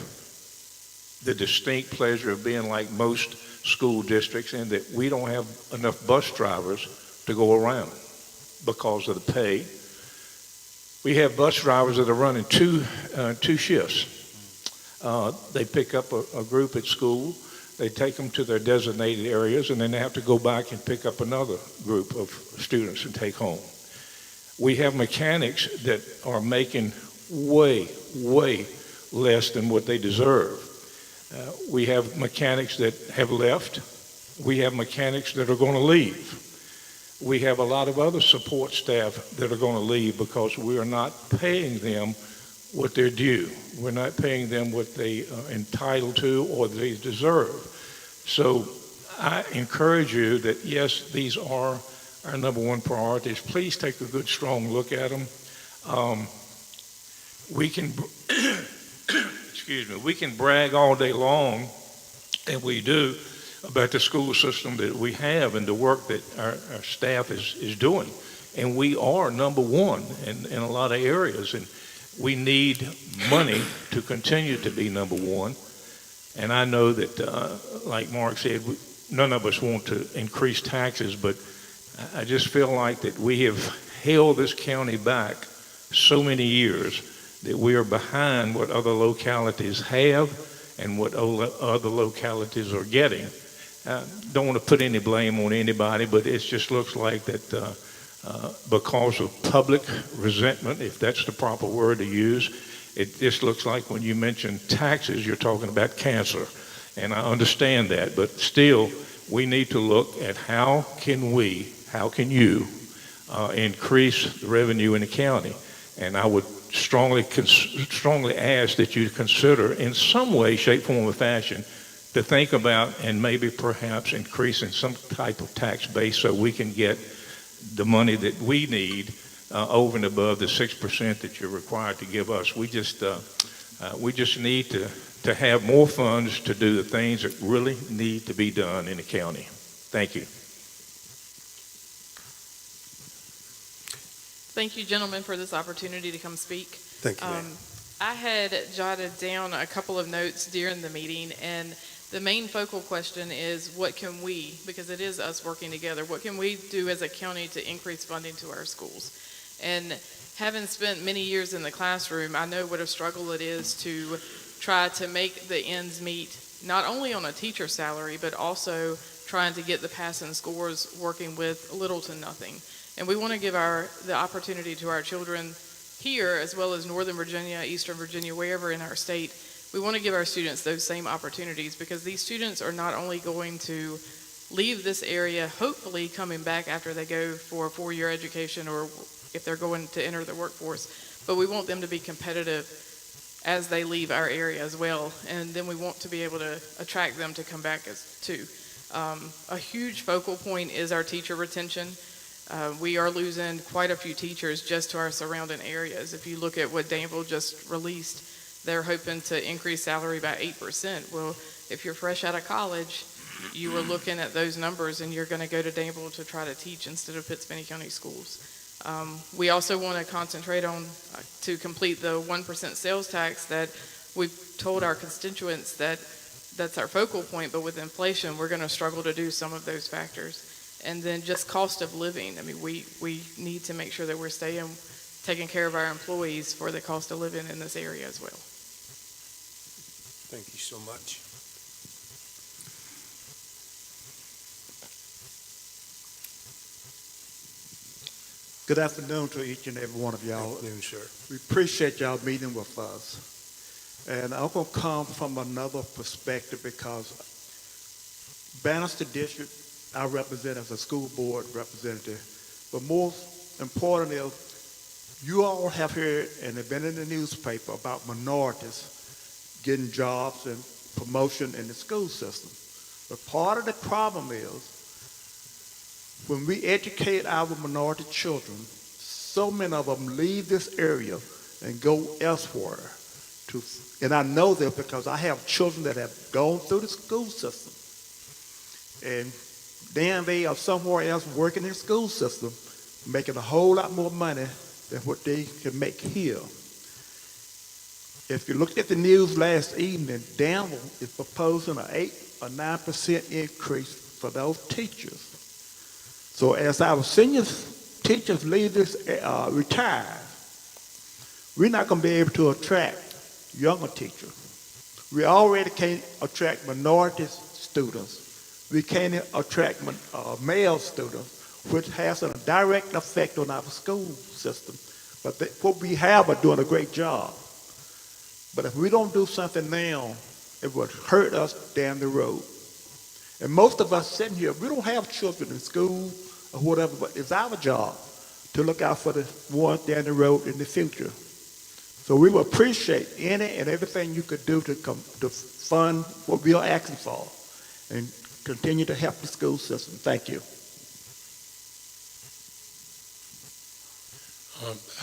the distinct pleasure of being like most school districts in that we don't have enough bus drivers to go around because of the pay. We have bus drivers that are running two shifts. They pick up a group at school, they take them to their designated areas, and then they have to go back and pick up another group of students and take home. We have mechanics that are making way less than what they deserve. We have mechanics that have left. We have mechanics that are going to leave. We have a lot of other support staff that are going to leave because we are not paying them what they're due. We're not paying them what they are entitled to or they deserve. So I encourage you that, yes, these are our number one priorities. Please take a good, strong look at them. We can, we can brag all day long, and we do, about the school system that we have and the work that our staff is doing. And we are number one in a lot of areas, and we need money to continue to be number one. And I know that, like Mark said, none of us want to increase taxes, but I just feel like that we have held this county back so many years that we are behind what other localities have and what other localities are getting. Don't want to put any blame on anybody, but it just looks like that because of public resentment, if that's the proper word to use, it just looks like when you mention taxes, you're talking about cancer. And I understand that, but still, we need to look at how can you increase the revenue in the county? And I would strongly ask that you consider in some way, shape, form, or fashion to think about and maybe perhaps increasing some type of tax base so we can get the money that we need over and above the 6% that you're required to give us. We just need to have more funds to do the things that really need to be done in the county. Thank you. Thank you, gentlemen, for this opportunity to come speak. Thank you, ma'am. I had jotted down a couple of notes during the meeting, and the main focal question is what can we, because it is us working together, what can we do as a county to increase funding to our schools? And having spent many years in the classroom, I know what a struggle it is to try to make the ends meet, not only on a teacher salary, but also trying to get the passing scores working with little to nothing. And we want to give the opportunity to our children here, as well as Northern Virginia, Eastern Virginia, wherever in our state. We want to give our students those same opportunities, because these students are not only going to leave this area, hopefully coming back after they go for a 4-year education or if they're going to enter the workforce, but we want them to be competitive as they leave our area as well. And then we want to be able to attract them to come back too. A huge focal point is our teacher retention. We are losing quite a few teachers just to our surrounding areas. If you look at what Danville just released, they're hoping to increase salary by 8%. Well, if you're fresh out of college, you are looking at those numbers and you're going to go to Danville to try to teach instead of Pittsburgh County Schools. We also want to concentrate on to complete the 1% sales tax that we've told our constituents that's our focal point, but with inflation, we're going to struggle to do some of those factors. And then just cost of living. I mean, we need to make sure that we're taking care of our employees for the cost of living in this area as well. Thank you so much. Good afternoon to each and every one of y'all. Good afternoon, sir. We appreciate y'all meeting with us. And I'm going to come from another perspective, because Bannister District, I represent as a school board representative. But most importantly, you all have heard and have been in the newspaper about minorities getting jobs and promotion in the school system. But part of the problem is, when we educate our minority children, so many of them leave this area and go elsewhere. And I know this because I have children that have gone through the school system. And then they are somewhere else working in the school system, making a whole lot more money than what they can make here. If you looked at the news last evening, Danville is proposing an 8 or 9% increase for those teachers. So as our senior teachers leave this, retire, we're not going to be able to attract younger teachers. We already can't attract minority students. We can't attract male students, which has a direct effect on our school system. But what we have are doing a great job. But if we don't do something now, it would hurt us down the road. And most of us sitting here, we don't have children in school or whatever, but it's our job to look out for the ones down the road in the future. So we will appreciate any and everything you could do to fund what we are asking for and continue to help the school system. Thank you.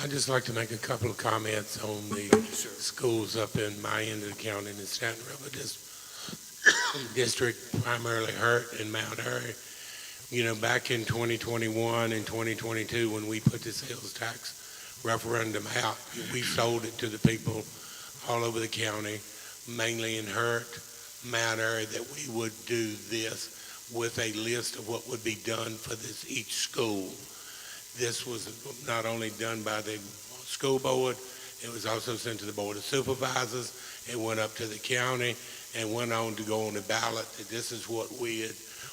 I'd just like to make a couple of comments on the schools up in my end of the county in the Staten River district, primarily Hurt and Mount Airy. You know, back in 2021 and 2022, when we put the sales tax referendum out, we sold it to the people all over the county, mainly in Hurt, Mount Airy, that we would do this with a list of what would be done for each school. This was not only done by the school board, it was also sent to the Board of Supervisors. It went up to the county and went on to go on the ballot. That this is what we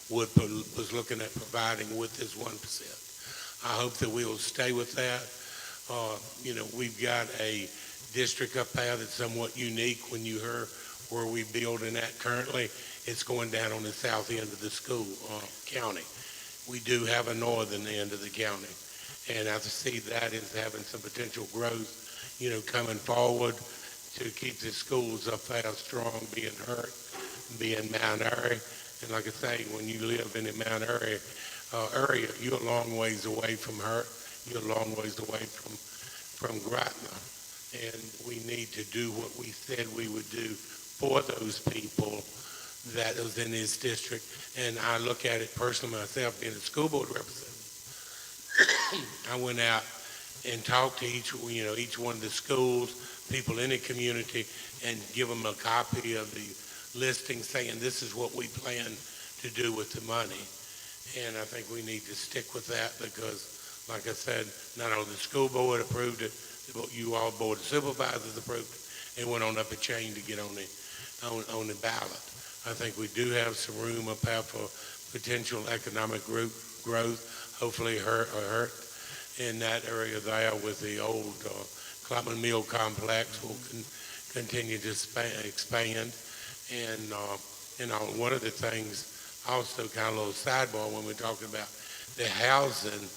was looking at providing with this 1%. I hope that we will stay with that. You know, we've got a district up there that's somewhat unique when you hear where we're building at currently. it's going down on the south end of the county. We do have a northern end of the county, and I see that as having some potential growth, coming forward to keep the schools up there strong, being Hurt, being Mount Airy. And like I say, when you live in the Mount Airy area, you're a long ways away from Hurt, you're a long ways away from Gretna. And we need to do what we said we would do for those people that was in this district. And I look at it personally myself, being a school board representative. I went out and talked to each one of the schools, people in the community, and give them a copy of the listing saying this is what we plan to do with the money. And I think we need to stick with that because, like I said, not only the school board approved it, but you all board of supervisors approved it. It went on up a chain to get on the ballot. I think we do have some room up there for potential economic growth. Hopefully Hurt in that area there with the old Clubman Mill complex will continue to expand. And one of the things, also kind of a little sidebar when we're talking about the housing,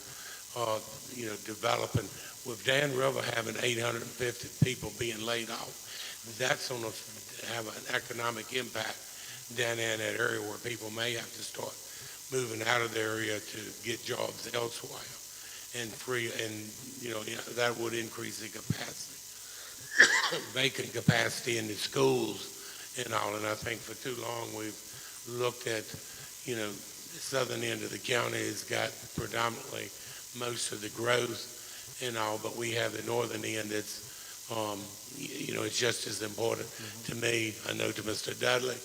developing, with Dan River having 850 people being laid off, that's going to have an economic impact down in that area where people may have to start moving out of the area to get jobs elsewhere and that would increase the capacity, vacant capacity in the schools and all. And I think for too long we've looked at, the southern end of the county has got predominantly most of the growth and all, but we have the northern end that's, it's just as important to me, I know to Mr. Dudley,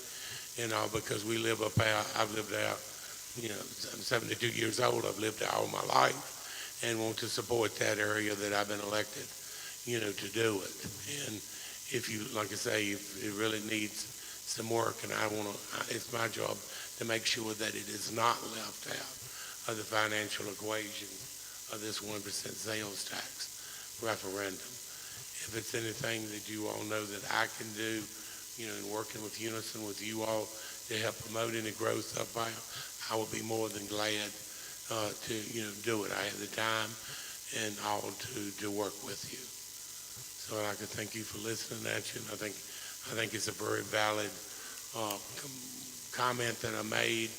because we live up out, I've lived out, I'm 72 years old, I've lived out all my life and want to support that area that I've been elected, to do it. And if you, like I say, if it really needs some work, and it's my job to make sure that it is not left out of the financial equation of this 1% sales tax referendum. If it's anything that you all know that I can do, in working with unison with you all to help promote any growth up there, I will be more than glad to do it. I have the time and all to work with you. So I'd like to thank you for listening at you. And I think it's a very valid comment that I made.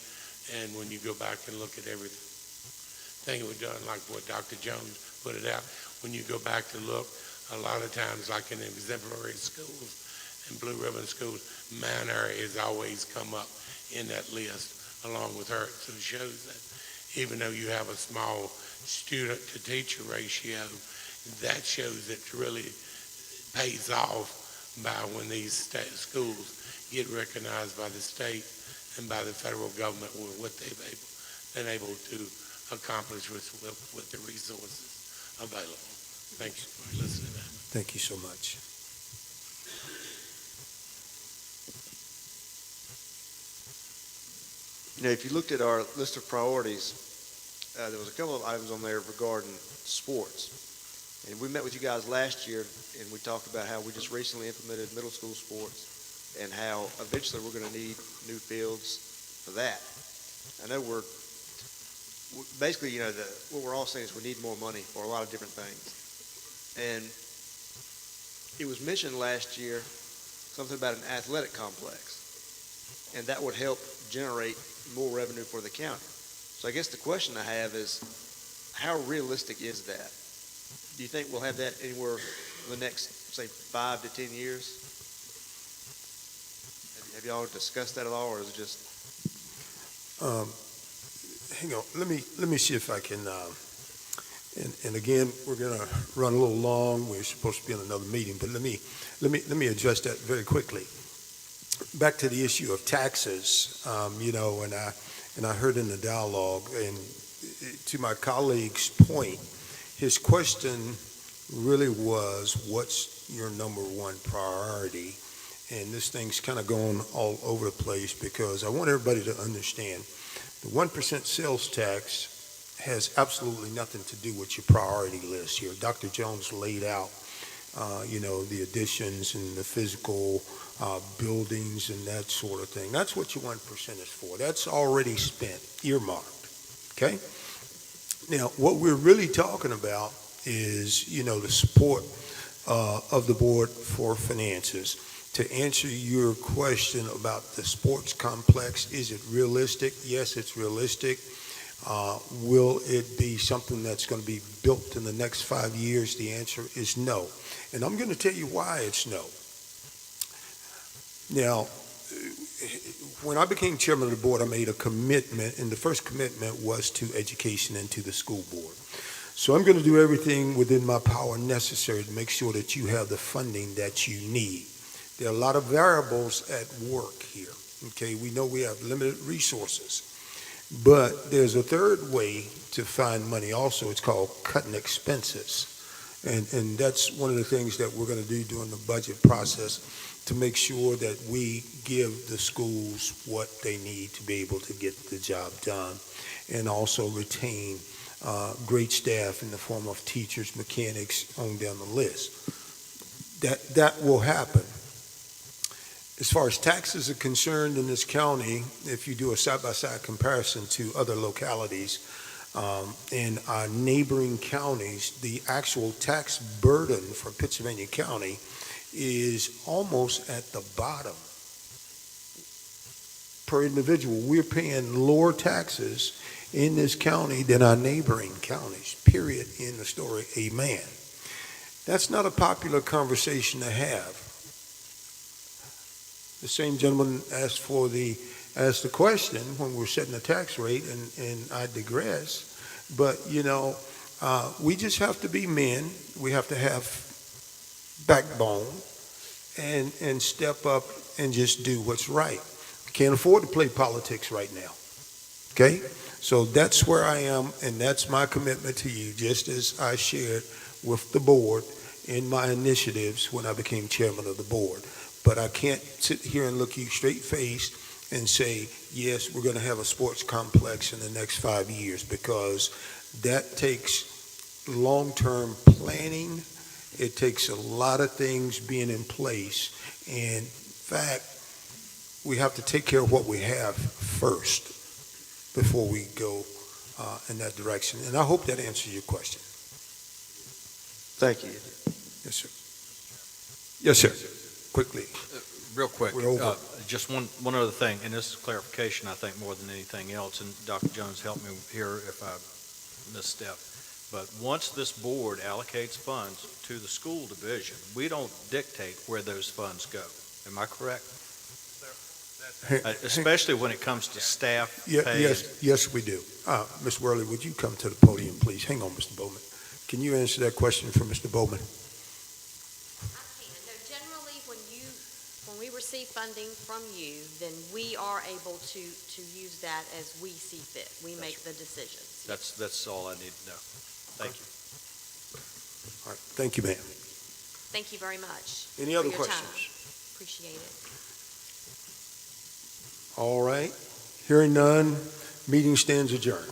And when you go back and look at everything we've done, like what Dr. Jones put it out, when you go back to look, a lot of times, like in exemplary schools and blue ribbon schools, Mount Airy has always come up in that list along with Hurt. So it shows that even though you have a small student to teacher ratio, that shows it really pays off by when these schools get recognized by the state and by the federal government with what they've been able to accomplish with the resources available. Thank you for listening to me. Thank you so much. If you looked at our list of priorities, there was a couple of items on there regarding sports. And we met with you guys last year, and we talked about how we just recently implemented middle school sports and how eventually we're going to need new fields for that. I know basically, what we're all saying is we need more money for a lot of different things. And it was mentioned last year, something about an athletic complex, and that would help generate more revenue for the county. So I guess the question I have is, how realistic is that? Do you think we'll have that anywhere in the next, say, 5 to 10 years? Have y'all discussed that at all, or is it just? Hang on, let me see if I can, and again, we're gonna run a little long, we're supposed to be in another meeting, but let me address that very quickly. Back to the issue of taxes, and I heard in the dialogue, and to my colleague's point, his question really was, what's your number one priority? And this thing's kind of going all over the place because I want everybody to understand the 1% sales tax has absolutely nothing to do with your priority list here. Dr. Jones laid out the additions and the physical buildings and that sort of thing. That's what your 1% is for. That's already spent, earmarked, okay? Now, what we're really talking about is, the support of the board for finances. To answer your question about the sports complex, is it realistic? Yes, it's realistic. Will it be something that's going to be built in the next 5 years? The answer is no. And I'm going to tell you why it's no. Now, when I became chairman of the board, I made a commitment, and the first commitment was to education and to the school board. So I'm going to do everything within my power necessary to make sure that you have the funding that you need. There are a lot of variables at work here. Okay, we know we have limited resources, but there's a third way to find money also. It's called cutting expenses. And that's one of the things that we're going to do during the budget process to make sure that we give the schools what they need to be able to get the job done, and also retain great staff in the form of teachers, mechanics, on down the list. That will happen. As far as taxes are concerned in this county, if you do a side-by-side comparison to other localities in our neighboring counties, the actual tax burden for Pittsylvania County is almost at the bottom. Per individual, we're paying lower taxes in this county than our neighboring counties, period, in the story, amen. That's not a popular conversation to have. The same gentleman asked the question when we were setting the tax rate, and I digress. But, we just have to be men. We have to have backbone and step up and just do what's right. Can't afford to play politics right now. Okay? So that's where I am, and that's my commitment to you, just as I shared with the board in my initiatives when I became chairman of the board. But I can't sit here and look you straight faced and say, yes, we're going to have a sports complex in the next 5 years, because that takes long-term planning. It takes a lot of things being in place. And in fact, we have to take care of what we have first before we go in that direction. And I hope that answers your question. Thank you. Yes, sir. Yes, sir. Quickly. Real quick, We're over. just one other thing, and this is clarification, I think, more than anything else, and Dr. Jones, help me here if I misstep. But once this board allocates funds to the school division, we don't dictate where those funds go. Am I correct? Especially when it comes to staff pay. Yes, we do. Ms. Worley, would you come to the podium, please? Hang on, Mr. Bowman. Can you answer that question for Mr. Bowman? I can. No, generally, when we receive funding from you, then we are able to use that as we see fit. We make the decisions. That's all I need to know. Thank you. All right. Thank you, ma'am. Thank you very much. Any other for your questions? time. Appreciate it. All right. Hearing none, meeting stands adjourned.